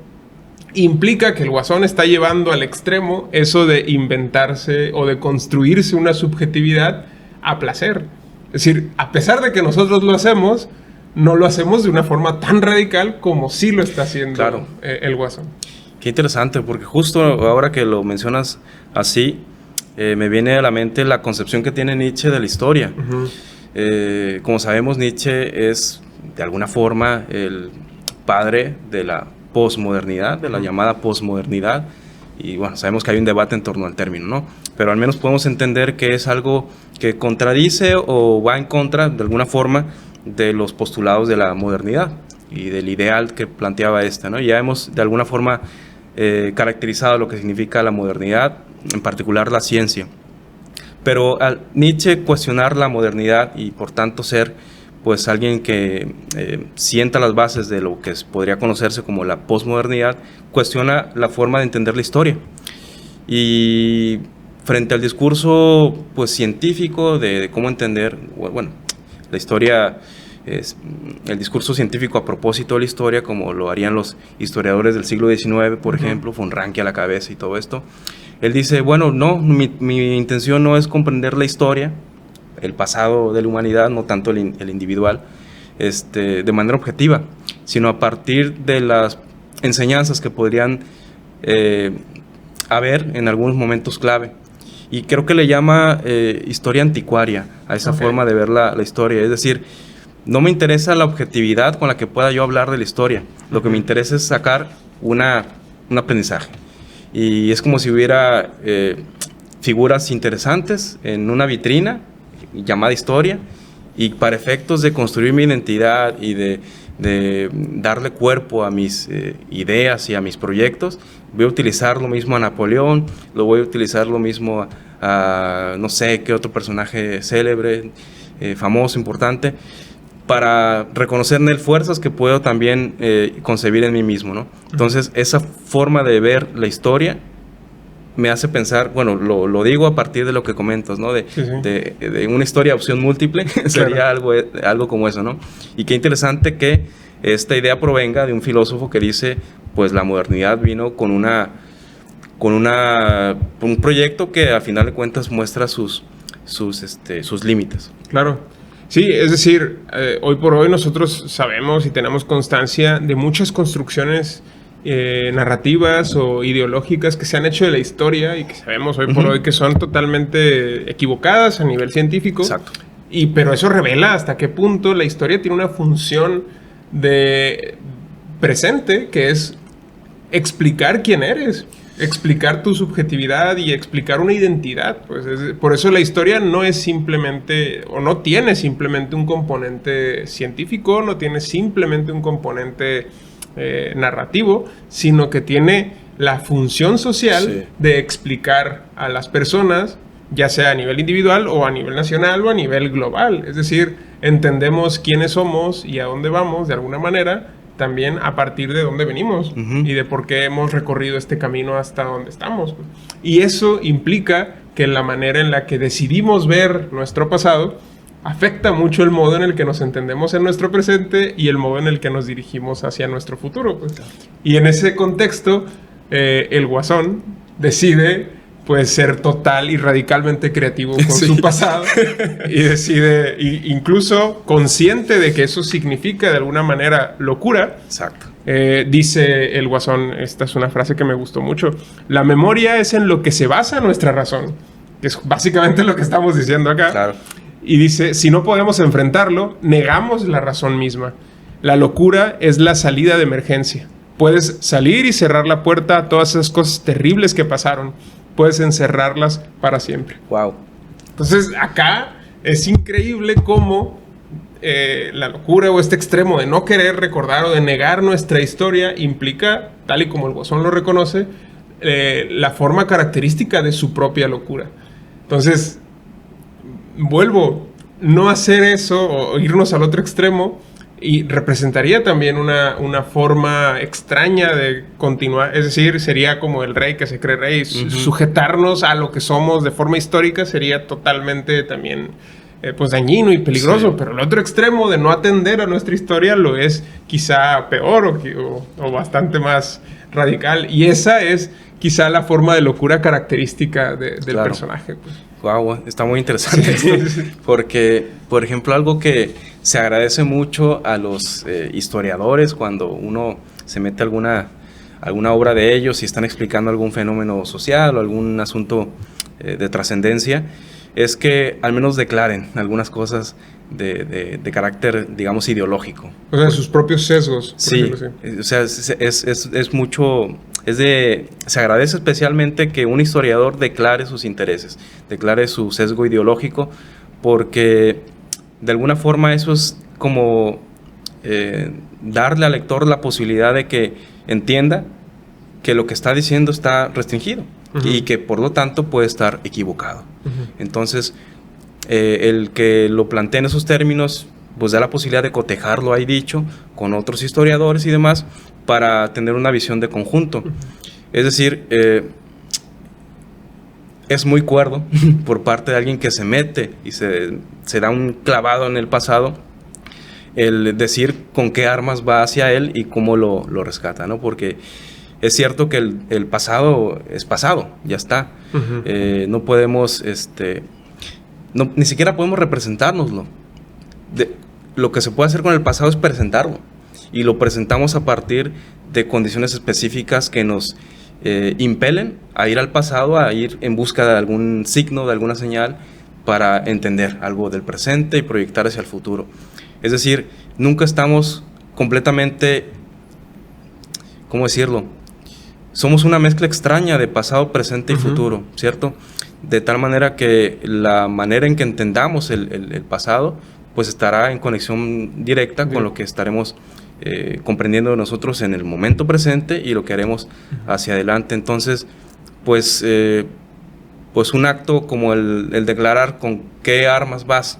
implica que el Guasón está llevando al extremo eso de inventarse o de construirse una subjetividad a placer. Es decir, a pesar de que nosotros lo hacemos, no lo hacemos de una forma tan radical como sí lo está haciendo el Guasón. Qué interesante, porque justo ahora que lo mencionas así, me viene a la mente la concepción que tiene Nietzsche de la historia. Como sabemos, Nietzsche es de alguna forma el padre de la posmodernidad, de la llamada posmodernidad, y bueno, sabemos que hay un debate en torno al término, ¿no? Pero al menos podemos entender que es algo que contradice o va en contra, de alguna forma, de los postulados de la modernidad y del ideal que planteaba esta, ¿no? Ya hemos de alguna forma caracterizado lo que significa la modernidad, en particular la ciencia. Pero al Nietzsche cuestionar la modernidad y por tanto ser pues alguien que sienta las bases de lo que podría conocerse como la posmodernidad, cuestiona la forma de entender la historia. Y frente al discurso pues científico de cómo entender, bueno, la historia, es el discurso científico a propósito de la historia, como lo harían los historiadores del siglo XIX, por ejemplo, von Ranke a la cabeza y todo esto. Él dice, bueno, no, mi intención no es comprender la historia, el pasado de la humanidad, no tanto el individual, de manera objetiva, sino a partir de las enseñanzas que podrían haber en algunos momentos clave. Y creo que le llama historia anticuaria a esa forma de ver la historia. Es decir, no me interesa la objetividad con la que pueda yo hablar de la historia. Lo que me interesa es sacar un aprendizaje. Y es como si hubiera figuras interesantes en una vitrina llamada historia, y para efectos de construir mi identidad y de darle cuerpo a mis ideas y a mis proyectos, voy a utilizar lo mismo a Napoleón, lo voy a utilizar lo mismo a no sé qué otro personaje célebre, famoso, importante, para reconocer en él fuerzas que puedo también concebir en mí mismo, ¿no? Entonces, esa forma de ver la historia me hace pensar, bueno, lo digo a partir de lo que comentas, ¿no? De una historia a opción múltiple, sería algo como eso, ¿no? Y qué interesante que esta idea provenga de un filósofo que dice, pues la modernidad vino con un proyecto que al final de cuentas muestra sus límites. Claro. Sí, es decir, hoy por hoy nosotros sabemos y tenemos constancia de muchas construcciones narrativas o ideológicas que se han hecho de la historia y que sabemos hoy por hoy que son totalmente equivocadas a nivel científico. Exacto. Pero eso revela hasta qué punto la historia tiene una función de presente, que es explicar quién eres, explicar tu subjetividad y explicar una identidad. Pues por eso la historia no es simplemente, o no tiene simplemente un componente científico, no tiene simplemente un componente narrativo, sino que tiene la función social de explicar a las personas, ya sea a nivel individual o a nivel nacional o a nivel global. Es decir, entendemos quiénes somos y a dónde vamos de alguna manera, también a partir de dónde venimos y de por qué hemos recorrido este camino hasta donde estamos. Y eso implica que la manera en la que decidimos ver nuestro pasado afecta mucho el modo en el que nos entendemos en nuestro presente y el modo en el que nos dirigimos hacia nuestro futuro. Pues. Y en ese contexto, el Guasón decide puede ser total y radicalmente creativo con su pasado y decide, incluso consciente de que eso significa de alguna manera locura. Exacto. Dice el Guasón, esta es una frase que me gustó mucho: la memoria es en lo que se basa nuestra razón, que es básicamente lo que estamos diciendo acá. Claro. Y dice, si no podemos enfrentarlo, negamos la razón misma. La locura es la salida de emergencia. Puedes salir y cerrar la puerta a todas esas cosas terribles que pasaron. Puedes encerrarlas para siempre. Wow. Entonces, acá es increíble cómo la locura o este extremo de no querer recordar o de negar nuestra historia implica, tal y como el Guasón lo reconoce, la forma característica de su propia locura. Entonces, vuelvo, no hacer eso o irnos al otro extremo y representaría también una forma extraña de continuar. Es decir, sería como el rey que se cree rey. Sujetarnos a lo que somos de forma histórica sería totalmente también pues dañino y peligroso. Sí. Pero el otro extremo de no atender a nuestra historia lo es quizá peor o bastante más radical. Y esa es quizá la forma de locura característica del personaje. Pues. Wow, está muy interesante esto, porque, por ejemplo, algo que se agradece mucho a los historiadores cuando uno se mete a alguna obra de ellos y están explicando algún fenómeno social o algún asunto de trascendencia, es que al menos declaren algunas cosas de carácter, digamos, ideológico. O sea, sus propios sesgos. Sí, o sea, es mucho... se agradece especialmente que un historiador declare sus intereses, declare su sesgo ideológico, porque de alguna forma eso es como darle al lector la posibilidad de que entienda que lo que está diciendo está restringido y que por lo tanto puede estar equivocado. Entonces, el que lo plantee en esos términos pues da la posibilidad de cotejarlo ahí dicho con otros historiadores y demás para tener una visión de conjunto. Es decir, es muy cuerdo por parte de alguien que se mete y se da un clavado en el pasado, el decir con qué armas va hacia él y cómo lo rescata, ¿no? Porque es cierto que el pasado es pasado, ya está. No podemos, ni siquiera podemos representárnoslo. Lo que se puede hacer con el pasado es presentarlo. Y lo presentamos a partir de condiciones específicas que nos impelen a ir al pasado, a ir en busca de algún signo, de alguna señal, para entender algo del presente y proyectar hacia el futuro. Es decir, nunca estamos completamente, ¿cómo decirlo? Somos una mezcla extraña de pasado, presente y futuro, ¿cierto? De tal manera que la manera en que entendamos el pasado, pues estará en conexión directa con lo que estaremos comprendiendo de nosotros en el momento presente y lo que haremos hacia adelante. Entonces, pues un acto como el declarar con qué armas vas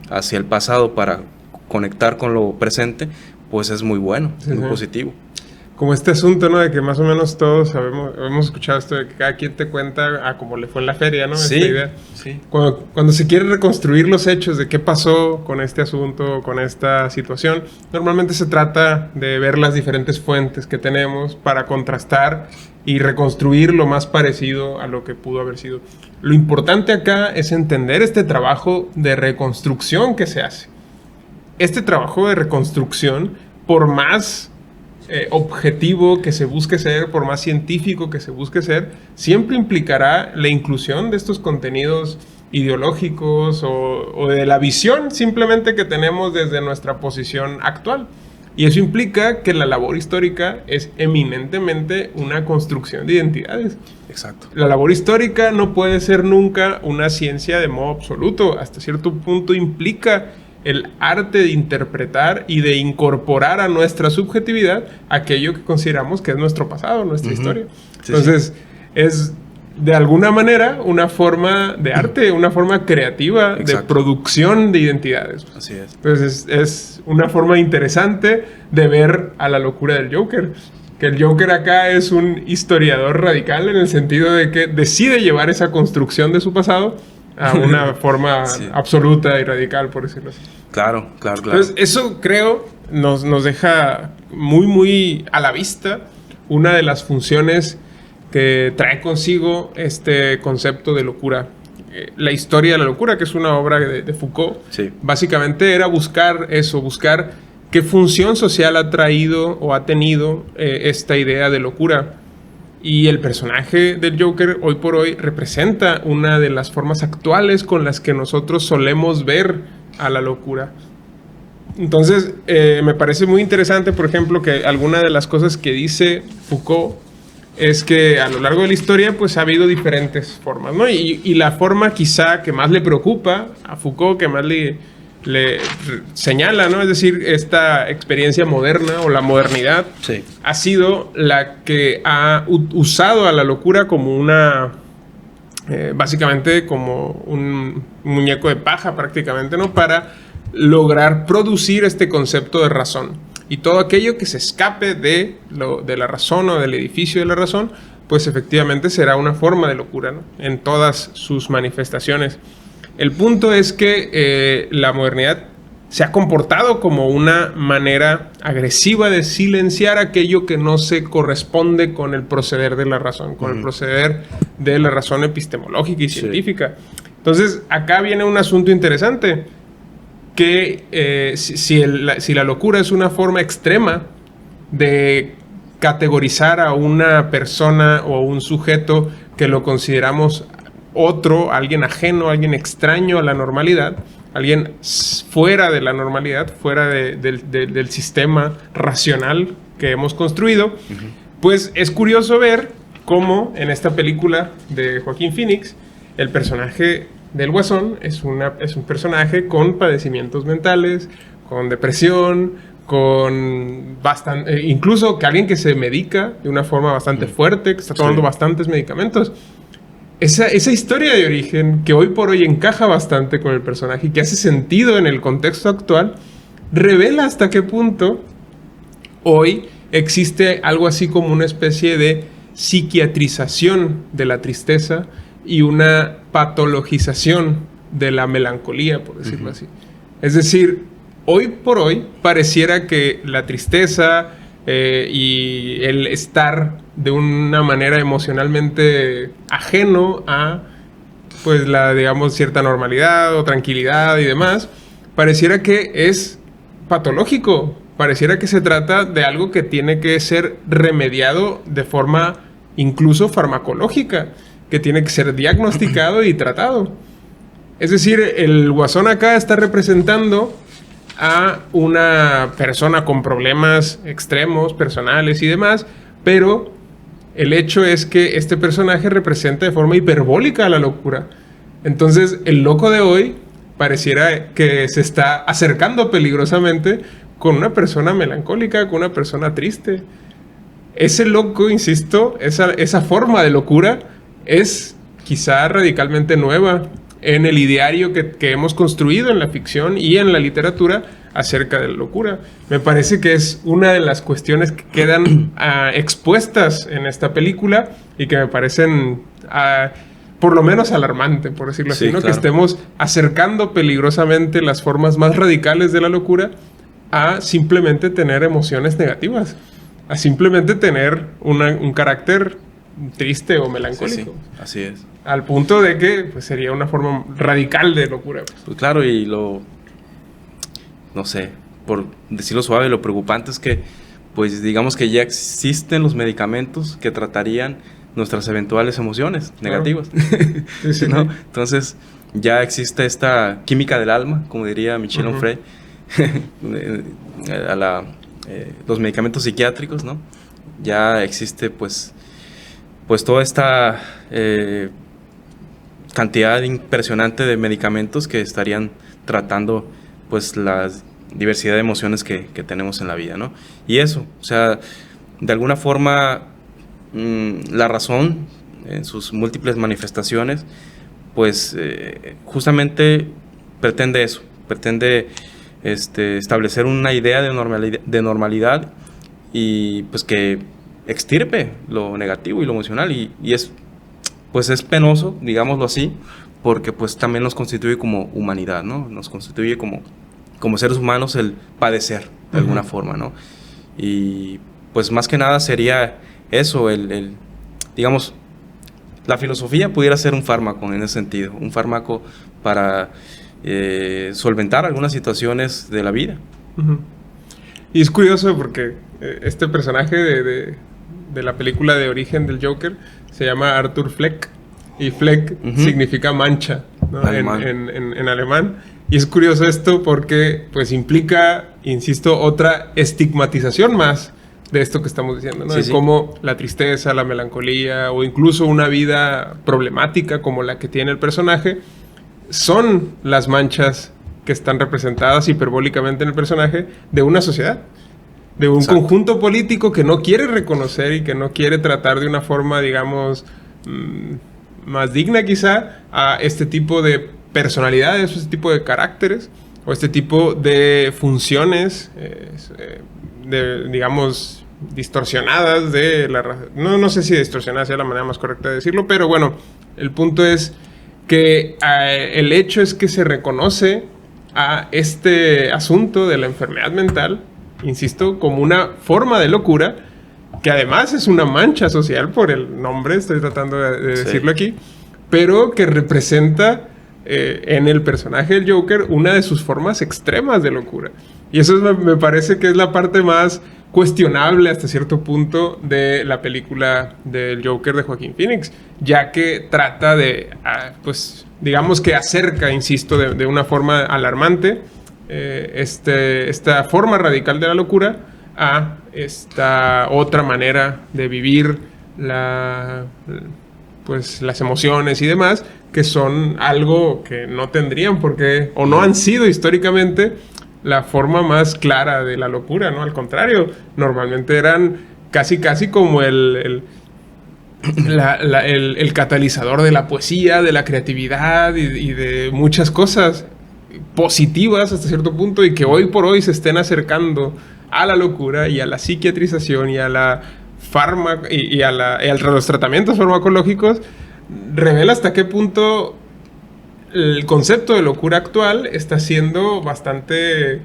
hacia el pasado para conectar con lo presente, pues es muy bueno, es muy positivo. Como este asunto, ¿no? De que más o menos todos hemos escuchado esto de que cada quien te cuenta a cómo le fue en la feria, ¿no? Sí, esta idea. Sí. Cuando se quiere reconstruir los hechos de qué pasó con este asunto, con esta situación, normalmente se trata de ver las diferentes fuentes que tenemos para contrastar y reconstruir lo más parecido a lo que pudo haber sido. Lo importante acá es entender este trabajo de reconstrucción que se hace. Este trabajo de reconstrucción, por más objetivo que se busque ser, por más científico que se busque ser, siempre implicará la inclusión de estos contenidos ideológicos o de la visión simplemente que tenemos desde nuestra posición actual. Y eso implica que la labor histórica es eminentemente una construcción de identidades. Exacto. La labor histórica no puede ser nunca una ciencia de modo absoluto. Hasta cierto punto implica el arte de interpretar y de incorporar a nuestra subjetividad aquello que consideramos que es nuestro pasado, nuestra historia. Sí, entonces, es de alguna manera una forma de arte, una forma creativa de producción de identidades. Así es. Entonces, es una forma interesante de ver a la locura del Joker. Que el Joker acá es un historiador radical en el sentido de que decide llevar esa construcción de su pasado a una forma absoluta y radical, por decirlo así. Claro. Entonces, eso creo nos deja muy, muy a la vista una de las funciones que trae consigo este concepto de locura. La historia de la locura, que es una obra de Foucault, Sí. básicamente era buscar eso, buscar qué función social ha traído o ha tenido esta idea de locura. Y el personaje del Joker hoy por hoy representa una de las formas actuales con las que nosotros solemos ver a la locura. Entonces, me parece muy interesante, por ejemplo, que alguna de las cosas que dice Foucault es que a lo largo de la historia pues ha habido diferentes formas, ¿no? Y la forma quizá que más le preocupa a Foucault, que más le señala, ¿no? Es decir, esta experiencia moderna o la modernidad Sí. ha sido la que ha usado a la locura como una... básicamente como un muñeco de paja prácticamente, ¿no? Para lograr producir este concepto de razón. Y todo aquello que se escape de la razón o del edificio de la razón, pues efectivamente será una forma de locura, ¿no? En todas sus manifestaciones. El punto es que la modernidad se ha comportado como una manera agresiva de silenciar aquello que no se corresponde con el proceder de la razón, con el proceder de la razón epistemológica y científica. Entonces, acá viene un asunto interesante, que si la locura es una forma extrema de categorizar a una persona o un sujeto que lo consideramos otro, alguien ajeno, alguien extraño a la normalidad, alguien fuera de la normalidad, fuera del sistema racional que hemos construido, pues es curioso ver cómo en esta película de Joaquín Phoenix el personaje del Guasón es un personaje con padecimientos mentales, con depresión, con bastante, incluso que alguien que se medica de una forma bastante fuerte, que está tomando bastantes medicamentos. Esa historia de origen, que hoy por hoy encaja bastante con el personaje y que hace sentido en el contexto actual, revela hasta qué punto hoy existe algo así como una especie de psiquiatrización de la tristeza y una patologización de la melancolía, por decirlo así. Es decir, hoy por hoy pareciera que la tristeza y el estar de una manera emocionalmente ajeno a pues la, digamos, cierta normalidad o tranquilidad y demás, pareciera que es patológico, pareciera que se trata de algo que tiene que ser remediado de forma incluso farmacológica, que tiene que ser diagnosticado y tratado. Es decir, el Guasón acá está representando a una persona con problemas extremos, personales y demás, pero el hecho es que este personaje representa de forma hiperbólica la locura. Entonces, el loco de hoy pareciera que se está acercando peligrosamente con una persona melancólica, con una persona triste. Ese loco, insisto, esa forma de locura es quizá radicalmente nueva en el ideario que hemos construido en la ficción y en la literatura acerca de la locura. Me parece que es una de las cuestiones que quedan expuestas en esta película y que me parecen por lo menos alarmante, por decirlo así, ¿no? Claro. Que estemos acercando peligrosamente las formas más radicales de la locura a simplemente tener emociones negativas, a simplemente tener un carácter triste o melancólico. Sí, así es. Al punto de que pues, sería una forma radical de locura. Pues claro, y no sé, por decirlo suave, lo preocupante es que, pues digamos que ya existen los medicamentos que tratarían nuestras eventuales emociones negativas. Sí, sí, ¿no? sí. Entonces, ya existe esta química del alma, como diría Michel Onfray, los medicamentos psiquiátricos, ¿no? Ya existe, pues toda esta cantidad impresionante de medicamentos que estarían tratando pues la diversidad de emociones que tenemos en la vida, ¿no? Y eso, o sea, de alguna forma la razón en sus múltiples manifestaciones pues justamente pretende eso, pretende establecer una idea de normalidad y pues que extirpe lo negativo y lo emocional y es pues es penoso, digámoslo así, porque pues también nos constituye como humanidad, ¿no? Nos constituye como seres humanos el padecer de alguna forma, ¿no? Y pues más que nada sería eso, el digamos, la filosofía pudiera ser un fármaco en ese sentido, un fármaco para solventar algunas situaciones de la vida. Uh-huh. Y es curioso porque este personaje de la película de origen del Joker se llama Arthur Fleck, y Fleck significa mancha, ¿no? En alemán. Y es curioso esto porque pues implica, insisto, otra estigmatización más de esto que estamos diciendo, ¿no? De cómo la tristeza, la melancolía o incluso una vida problemática como la que tiene el personaje son las manchas que están representadas hiperbólicamente en el personaje de una sociedad, de un conjunto político que no quiere reconocer y que no quiere tratar de una forma, digamos, más digna quizá a este tipo de personalidades, este tipo de caracteres o este tipo de funciones, digamos, distorsionadas de la raza. No sé si distorsionadas sea la manera más correcta de decirlo, pero bueno, el punto es que el hecho es que se reconoce a este asunto de la enfermedad mental, insisto, como una forma de locura, que además es una mancha social por el nombre, estoy tratando de decirlo aquí, pero que representa en el personaje del Joker una de sus formas extremas de locura. Y eso me parece que es la parte más cuestionable hasta cierto punto de la película del Joker de Joaquín Phoenix, ya que trata de, pues, digamos que acerca, insisto, de una forma alarmante esta forma radical de la locura a esta otra manera de vivir pues las emociones y demás, que son algo que no tendrían por qué, o no han sido históricamente la forma más clara de la locura, ¿no? Al contrario, normalmente eran casi como el catalizador de la poesía, de la creatividad y de muchas cosas positivas hasta cierto punto, y que hoy por hoy se estén acercando a la locura y a la psiquiatrización y a la y a los tratamientos farmacológicos, revela hasta qué punto el concepto de locura actual está siendo bastante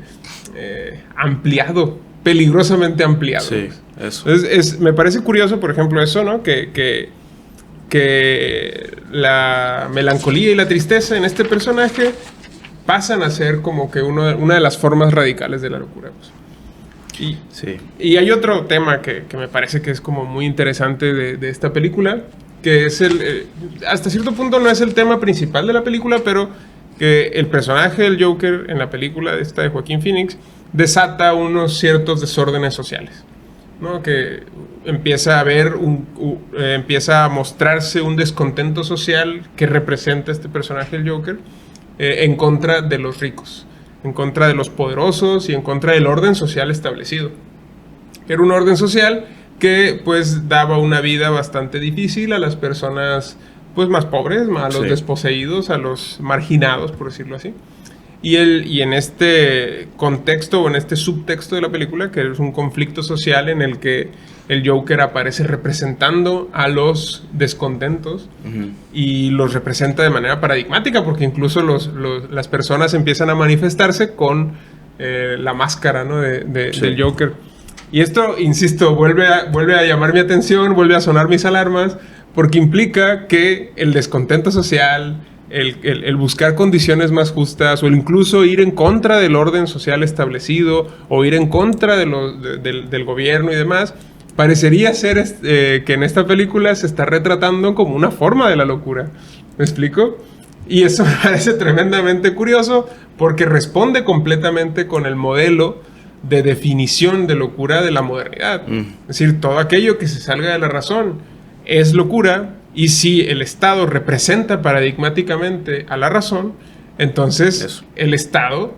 ampliado, peligrosamente ampliado. Sí, eso. Me parece curioso, por ejemplo, eso, ¿no? Que la melancolía y la tristeza en este personaje pasan a ser como que una de las formas radicales de la locura, pues. Y hay otro tema que me parece que es como muy interesante de esta película, que es hasta cierto punto no es el tema principal de la película, pero que el personaje del Joker en la película esta de Joaquín Phoenix desata unos ciertos desórdenes sociales, ¿no? Que empieza a haber empieza a mostrarse un descontento social que representa este personaje del Joker en contra de los ricos, en contra de los poderosos y en contra del orden social establecido. Era un orden social que pues daba una vida bastante difícil a las personas pues más pobres, a los desposeídos, a los marginados, por decirlo así. Y en este contexto o en este subtexto de la película, que es un conflicto social en el que el Joker aparece representando a los descontentos y los representa de manera paradigmática, porque incluso las personas empiezan a manifestarse con la máscara, ¿no? del Joker. Y esto, insisto, vuelve a llamar mi atención, vuelve a sonar mis alarmas, porque implica que el descontento social, el buscar condiciones más justas, o incluso ir en contra del orden social establecido, o ir en contra del gobierno y demás, parecería ser que en esta película se está retratando como una forma de la locura. ¿Me explico? Y eso me parece tremendamente curioso, porque responde completamente con el modelo de definición de locura de la modernidad. Es decir, todo aquello que se salga de la razón es locura, y si el Estado representa paradigmáticamente a la razón, entonces el Estado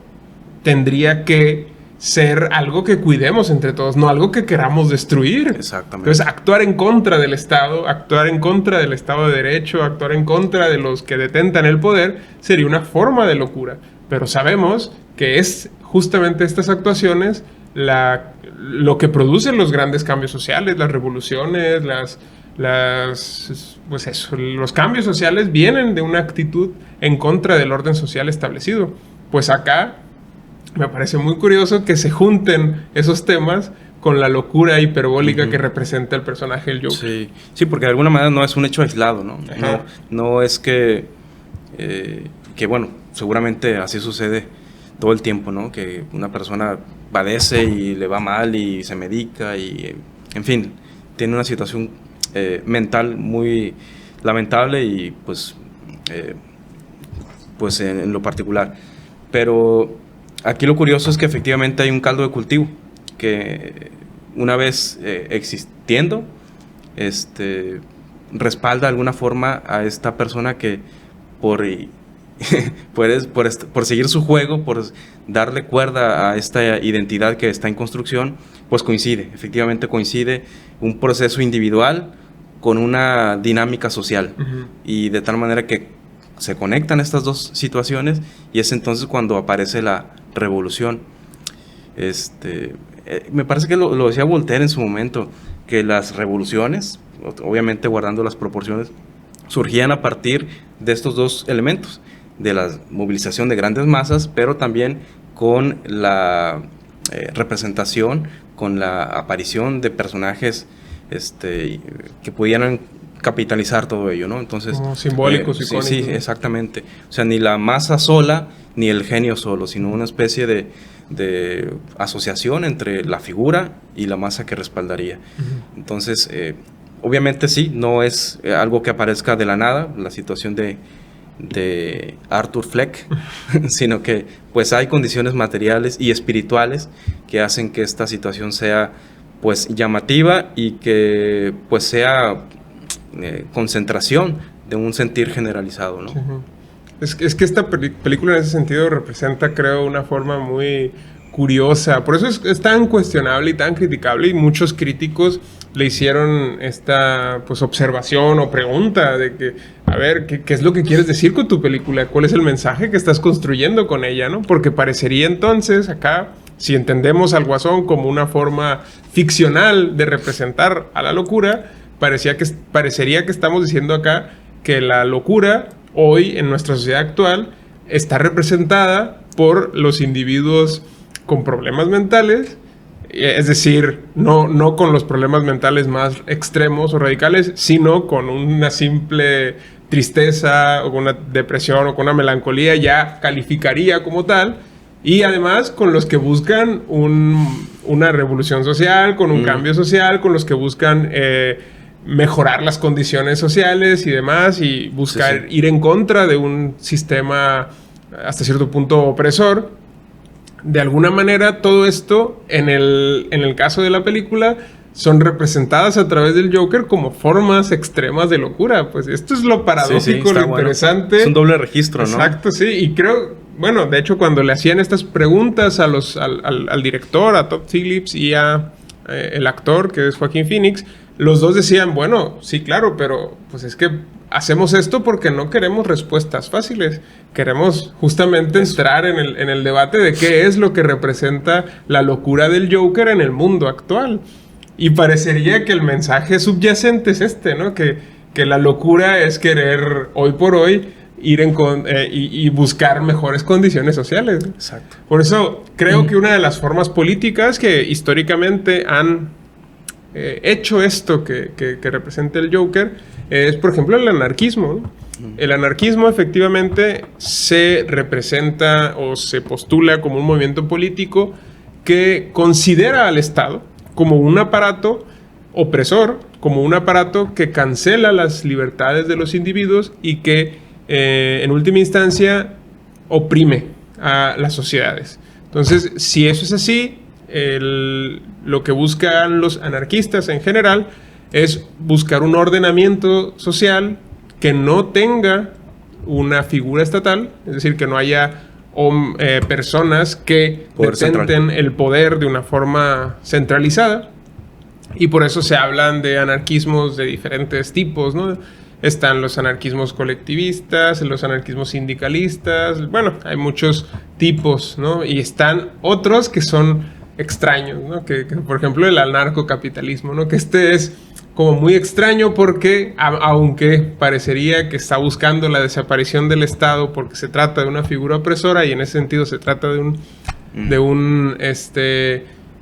tendría que ser algo que cuidemos entre todos, no algo que queramos destruir. Exactamente. Entonces, actuar en contra del Estado, actuar en contra del Estado de Derecho, actuar en contra de los que detentan el poder, sería una forma de locura. Pero sabemos que es justamente estas actuaciones lo que producen los grandes cambios sociales, las revoluciones, los cambios sociales vienen de una actitud en contra del orden social establecido. Pues acá me parece muy curioso que se junten esos temas con la locura hiperbólica que representa el personaje del Joker. Sí, sí, porque de alguna manera no es un hecho aislado, ¿no? No es que bueno, seguramente así sucede todo el tiempo, ¿no? Que una persona padece y le va mal y se medica y, en fin, tiene una situación mental muy lamentable y pues en lo particular. Pero aquí lo curioso es que efectivamente hay un caldo de cultivo que una vez existiendo, respalda de alguna forma a esta persona que por seguir su juego, por darle cuerda a esta identidad que está en construcción, pues efectivamente coincide un proceso individual con una dinámica social, y de tal manera que se conectan estas dos situaciones, y es entonces cuando aparece la revolución. Me parece que lo decía Voltaire en su momento, que las revoluciones, obviamente guardando las proporciones, surgían a partir de estos dos elementos, de la movilización de grandes masas, pero también con la representación, con la aparición de personajes que pudieran capitalizar todo ello, ¿no? Entonces, como simbólicos, icónicos. Sí, exactamente. O sea, ni la masa sola, ni el genio solo, sino una especie de asociación entre la figura y la masa que respaldaría. Entonces, obviamente sí, no es algo que aparezca de la nada, la situación de Arthur Fleck, sino que pues hay condiciones materiales y espirituales que hacen que esta situación sea pues llamativa y que pues sea concentración de un sentir generalizado, ¿no? Es que esta película en ese sentido representa, creo, una forma muy curiosa. Por eso es tan cuestionable y tan criticable, y muchos críticos le hicieron esta pues observación o pregunta de que, a ver, ¿qué es lo que quieres decir con tu película? ¿Cuál es el mensaje que estás construyendo con ella, no? Porque parecería entonces acá, si entendemos al Guasón como una forma ficcional de representar a la locura, parecería que estamos diciendo acá que la locura hoy en nuestra sociedad actual está representada por los individuos con problemas mentales, es decir, no con los problemas mentales más extremos o radicales, sino con una simple tristeza o con una depresión o con una melancolía, ya calificaría como tal, y además con los que buscan una revolución social, con un cambio social, con los que buscan mejorar las condiciones sociales y demás, y buscar ir en contra de un sistema hasta cierto punto opresor. De alguna manera, todo esto, en el caso de la película, son representadas a través del Joker como formas extremas de locura. Pues esto es lo paradójico, lo interesante. Bueno. Es un doble registro, ¿no? Exacto, sí. Y creo, bueno, de hecho, cuando le hacían estas preguntas al director, a Todd Phillips, y a el actor, que es Joaquín Phoenix, los dos decían, bueno, sí, claro, pero pues es que hacemos esto porque no queremos respuestas fáciles. Queremos justamente entrar en el debate de qué es lo que representa la locura del Joker en el mundo actual. Y parecería que el mensaje subyacente es ¿no? Que la locura es querer, hoy por hoy, ir y buscar mejores condiciones sociales. Exacto. Por eso creo que una de las formas políticas que históricamente han hecho esto que representa el Joker es, por ejemplo, el anarquismo, ¿no? El anarquismo efectivamente se representa o se postula como un movimiento político que considera al Estado como un aparato opresor, como un aparato que cancela las libertades de los individuos y que en última instancia oprime a las sociedades. Entonces, si eso es así, lo que buscan los anarquistas en general es buscar un ordenamiento social que no tenga una figura estatal, es decir, que no haya personas que detenten el poder de una forma centralizada, y por eso se hablan de anarquismos de diferentes tipos, ¿no? Están los anarquismos colectivistas, los anarquismos sindicalistas, bueno, hay muchos tipos, ¿no? Y están otros que son extraños, ¿no? Que por ejemplo, el anarcocapitalismo, ¿no? Que es como muy extraño porque, aunque parecería que está buscando la desaparición del Estado porque se trata de una figura opresora, y en ese sentido se trata de un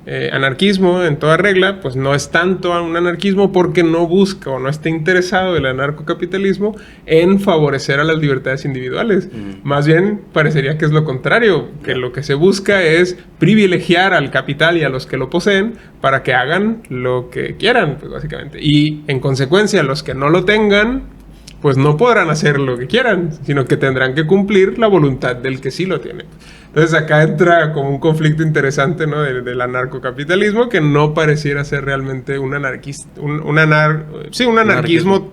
anarquismo en toda regla, pues no es tanto un anarquismo porque no busca o no está interesado el anarcocapitalismo en favorecer a las libertades individuales. Más bien parecería que es lo contrario, que lo que se busca es privilegiar al capital y a los que lo poseen para que hagan lo que quieran, pues básicamente. Y en consecuencia, los que no lo tengan, pues no podrán hacer lo que quieran, sino que tendrán que cumplir la voluntad del que sí lo tiene. Entonces acá entra como un conflicto interesante, ¿no? del anarcocapitalismo, que no pareciera ser realmente un anarquista, un anarquismo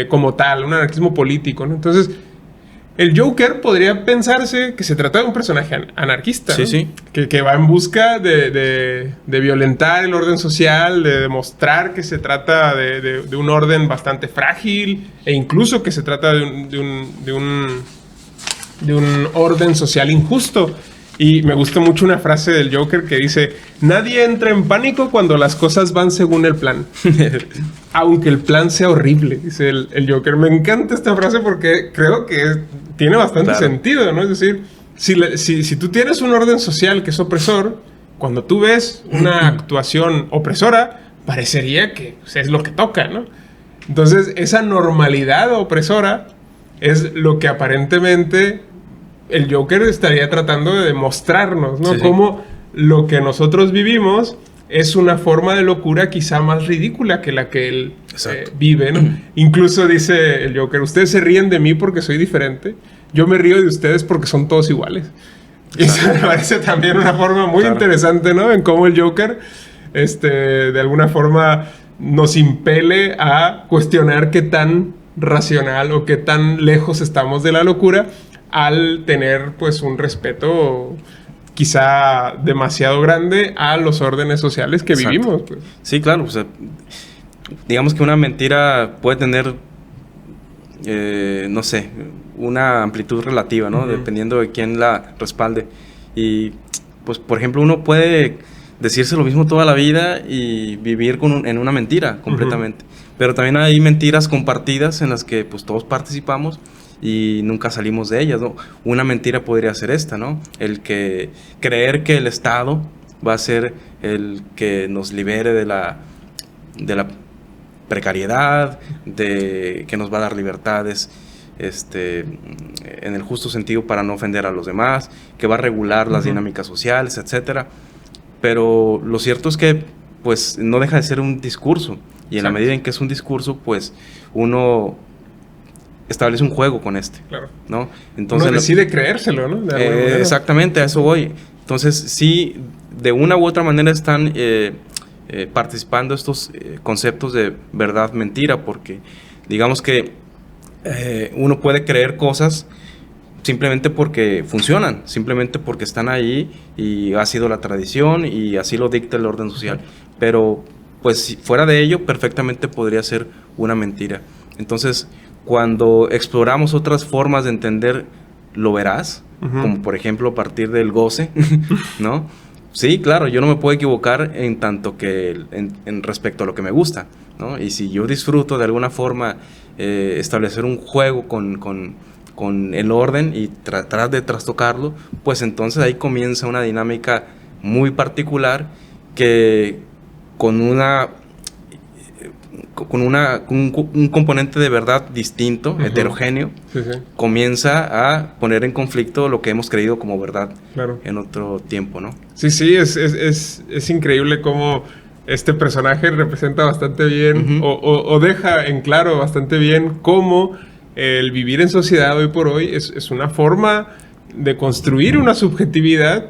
como tal, un anarquismo político, ¿no? Entonces, el Joker podría pensarse que se trata de un personaje anarquista, sí, ¿no? sí. Que va en busca de violentar el orden social, de demostrar que se trata de un orden bastante frágil, e incluso que se trata de un orden social injusto. Y me gusta mucho una frase del Joker que dice: nadie entra en pánico cuando las cosas van según el plan, aunque el plan sea horrible, dice el Joker. Me encanta esta frase porque creo que tiene bastante sentido, ¿no? Es decir, si tú tienes un orden social que es opresor, cuando tú ves una actuación opresora, parecería que pues, es lo que toca, ¿no? Entonces, esa normalidad opresora es lo que aparentemente el Joker estaría tratando de demostrarnos, ¿no? Sí, cómo lo que nosotros vivimos es una forma de locura quizá más ridícula que la que él vive, ¿no? Incluso dice el Joker: ustedes se ríen de mí porque soy diferente, yo me río de ustedes porque son todos iguales. Y eso me parece también una forma muy interesante, ¿no? En cómo el Joker, de alguna forma, nos impele a cuestionar qué tan racional o qué tan lejos estamos de la locura, al tener pues un respeto quizá demasiado grande a los órdenes sociales que vivimos. Pues. Sí, claro. O sea, digamos que una mentira puede tener, no sé, una amplitud relativa, ¿no? Dependiendo de quién la respalde. Y, pues, por ejemplo, uno puede decirse lo mismo toda la vida y vivir en una mentira completamente. Pero también hay mentiras compartidas en las que, pues, todos participamos y nunca salimos de ellas, ¿no? Una mentira podría ser esta, ¿no? El que creer que el Estado va a ser el que nos libere de la precariedad, que nos va a dar libertades en el justo sentido para no ofender a los demás, que va a regular las dinámicas sociales, etcétera. Pero lo cierto es que pues no deja de ser un discurso, y en la medida en que es un discurso, pues uno establece un juego con claro, ¿no? Entonces uno decide creérselo, ¿no? Exactamente, a eso voy. Entonces, sí, de una u otra manera están participando estos conceptos de verdad-mentira, porque digamos que uno puede creer cosas simplemente porque funcionan, simplemente porque están ahí y ha sido la tradición y así lo dicta el orden social. Pero, pues, si fuera de ello, perfectamente podría ser una mentira. Entonces, cuando exploramos otras formas de entender lo veraz, como por ejemplo a partir del goce, ¿no? Sí, claro, yo no me puedo equivocar en tanto que en respecto a lo que me gusta, ¿no? Y si yo disfruto de alguna forma establecer un juego con el orden y tratar de trastocarlo, pues entonces ahí comienza una dinámica muy particular que con un componente de verdad distinto, heterogéneo, comienza a poner en conflicto lo que hemos creído como verdad en otro tiempo, ¿no? Sí, es increíble cómo este personaje representa bastante bien o deja en claro bastante bien cómo el vivir en sociedad hoy por hoy es una forma de construir una subjetividad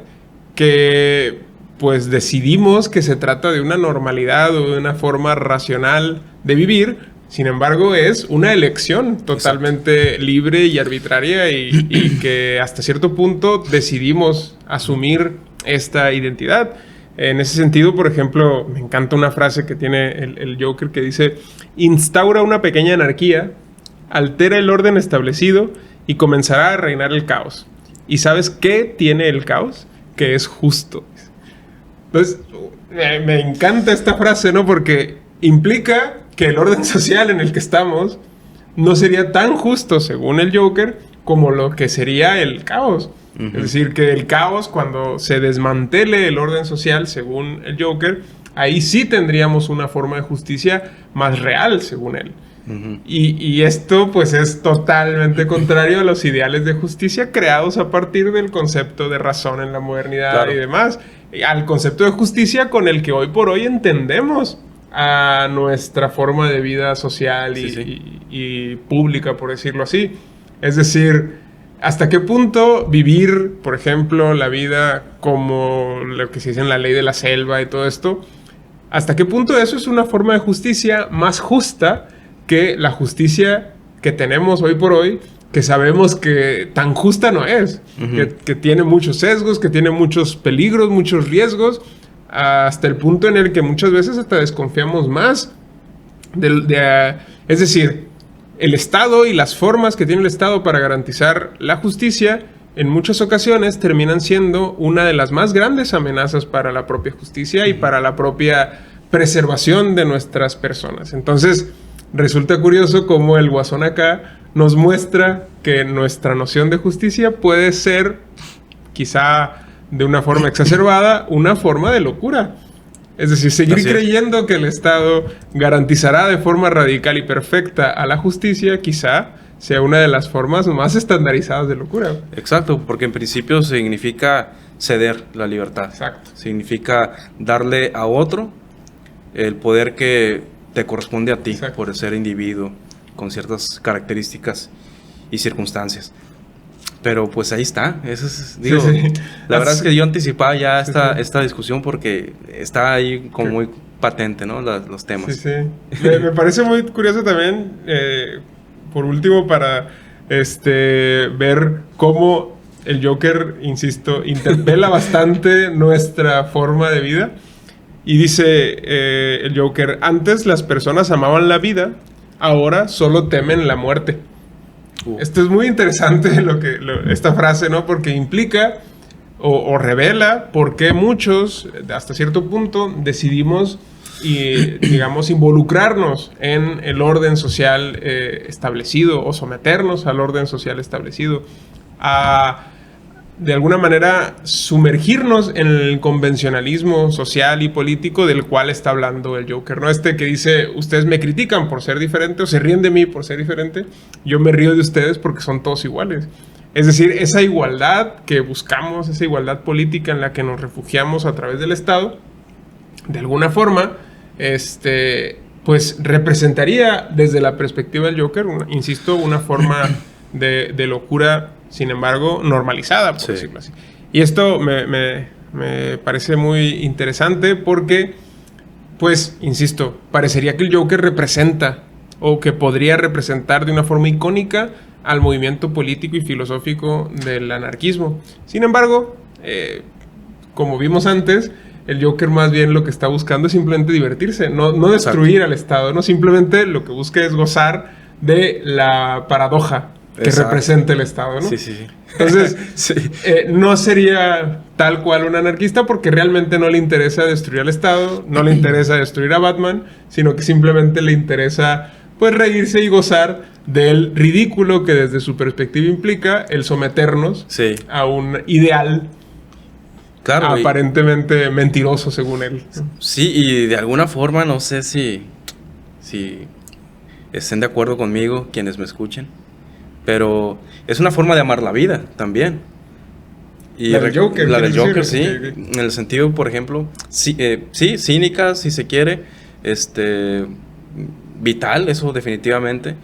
que pues decidimos que se trata de una normalidad o de una forma racional de vivir. Sin embargo, es una elección totalmente libre y arbitraria y que hasta cierto punto decidimos asumir esta identidad. En ese sentido, por ejemplo, me encanta una frase que tiene el Joker que dice: instaura una pequeña anarquía, altera el orden establecido y comenzará a reinar el caos. ¿Y sabes qué tiene el caos? Que es justo. Entonces, me encanta esta frase, ¿no? Porque implica que el orden social en el que estamos no sería tan justo, según el Joker, como lo que sería el caos. Es decir, que el caos, cuando se desmantele el orden social, según el Joker, ahí sí tendríamos una forma de justicia más real, según él. Y esto pues es totalmente contrario a los ideales de justicia creados a partir del concepto de razón en la modernidad y demás, al concepto de justicia con el que hoy por hoy entendemos a nuestra forma de vida social y pública, por decirlo así. Es decir, ¿hasta qué punto vivir, por ejemplo, la vida como lo que se dice en la ley de la selva y todo esto? ¿Hasta qué punto eso es una forma de justicia más justa que la justicia que tenemos hoy por hoy, que sabemos que tan justa no es, que tiene muchos sesgos, que tiene muchos peligros, muchos riesgos, hasta el punto en el que muchas veces hasta desconfiamos más es decir, el Estado y las formas que tiene el Estado para garantizar la justicia en muchas ocasiones terminan siendo una de las más grandes amenazas para la propia justicia y para la propia preservación de nuestras personas. Entonces, resulta curioso cómo el Guasón acá nos muestra que nuestra noción de justicia puede ser, quizá de una forma exacerbada, una forma de locura. Es decir, seguir creyendo que el Estado garantizará de forma radical y perfecta a la justicia, quizá sea una de las formas más estandarizadas de locura. Exacto, porque en principio significa ceder la libertad. Exacto. Significa darle a otro el poder que te corresponde a ti. Exacto. Por ser individuo con ciertas características y circunstancias. Pero pues ahí está. Eso es, digo, la verdad es que yo anticipaba ya esta discusión porque está ahí como muy patente, ¿no? Los temas. Sí, sí. Me parece muy curioso también, por último, para ver cómo el Joker, insisto, interpela bastante nuestra forma de vida. Y dice el Joker: antes las personas amaban la vida, ahora solo temen la muerte. Esto es muy interesante esta frase, ¿no? Porque implica o revela por qué muchos, hasta cierto punto, decidimos digamos, involucrarnos en el orden social establecido o someternos al orden social establecido, de alguna manera sumergirnos en el convencionalismo social y político del cual está hablando el Joker, ¿no? Que dice: ustedes me critican por ser diferente o se ríen de mí por ser diferente, yo me río de ustedes porque son todos iguales. Es decir, esa igualdad que buscamos, esa igualdad política en la que nos refugiamos a través del Estado, de alguna forma, pues representaría desde la perspectiva del Joker, insisto, una forma de locura, sin embargo, normalizada, por decirlo así. Y esto me parece muy interesante porque, pues, insisto, parecería que el Joker representa, o que podría representar de una forma icónica, al movimiento político y filosófico del anarquismo. Sin embargo, como vimos antes, el Joker más bien lo que está buscando es simplemente divertirse, no destruir al Estado, no, simplemente lo que busca es gozar de la paradoja que representa el Estado, ¿no? Sí, sí, sí. Entonces, no sería tal cual un anarquista porque realmente no le interesa destruir al Estado, no le interesa destruir a Batman, sino que simplemente le interesa, pues, reírse y gozar del ridículo que desde su perspectiva implica el someternos a un ideal aparentemente mentiroso, según él. Sí, y de alguna forma, no sé si estén de acuerdo conmigo quienes me escuchen, pero es una forma de amar la vida también. Y la del Joker, sí. En el sentido, por ejemplo, cínica, si se quiere, vital, eso definitivamente.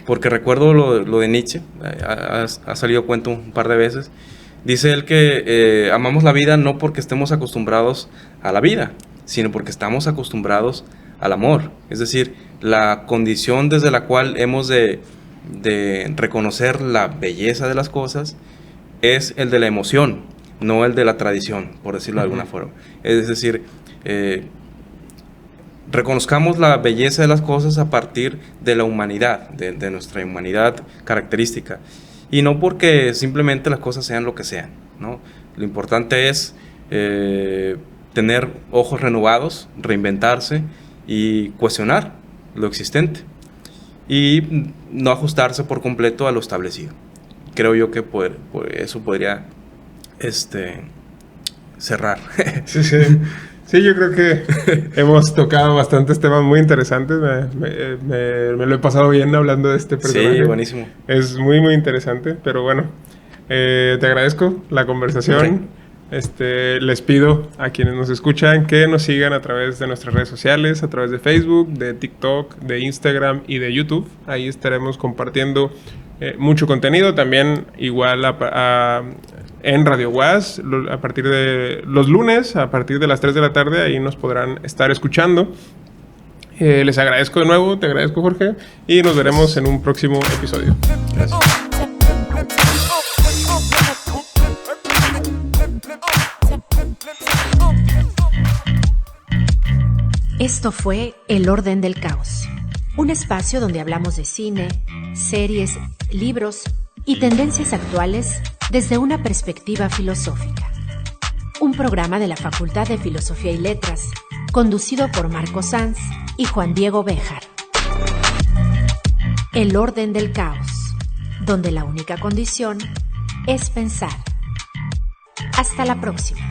Porque recuerdo lo de Nietzsche, ha salido a cuento un par de veces. Dice él que amamos la vida no porque estemos acostumbrados a la vida, sino porque estamos acostumbrados al amor. Es decir, la condición desde la cual hemos de reconocer la belleza de las cosas es el de la emoción, no el de la tradición, por decirlo de alguna forma. Es decir, reconozcamos la belleza de las cosas a partir de la humanidad, de nuestra humanidad característica, y no porque simplemente las cosas sean lo que sean, ¿no? Lo importante es tener ojos renovados, reinventarse y cuestionar lo existente y no ajustarse por completo a lo establecido. Creo yo que eso podría cerrar. Sí, sí. Sí, yo creo que hemos tocado bastantes temas muy interesantes. Me lo he pasado bien hablando de este personaje. Sí, buenísimo. Es muy, muy interesante. Pero bueno, te agradezco la conversación. Les pido a quienes nos escuchan que nos sigan a través de nuestras redes sociales, a través de Facebook, de TikTok, de Instagram y de YouTube. Ahí estaremos compartiendo mucho contenido. También igual en Radio UAS, a partir de los lunes, a partir de las 3 de la tarde, ahí nos podrán estar escuchando. Les agradezco de nuevo, te agradezco, Jorge, y nos veremos en un próximo episodio. Gracias. Esto fue El Orden del Caos, un espacio donde hablamos de cine, series, libros y tendencias actuales desde una perspectiva filosófica. Un programa de la Facultad de Filosofía y Letras, conducido por Marco Sanz y Juan Diego Béjar. El Orden del Caos, donde la única condición es pensar. Hasta la próxima.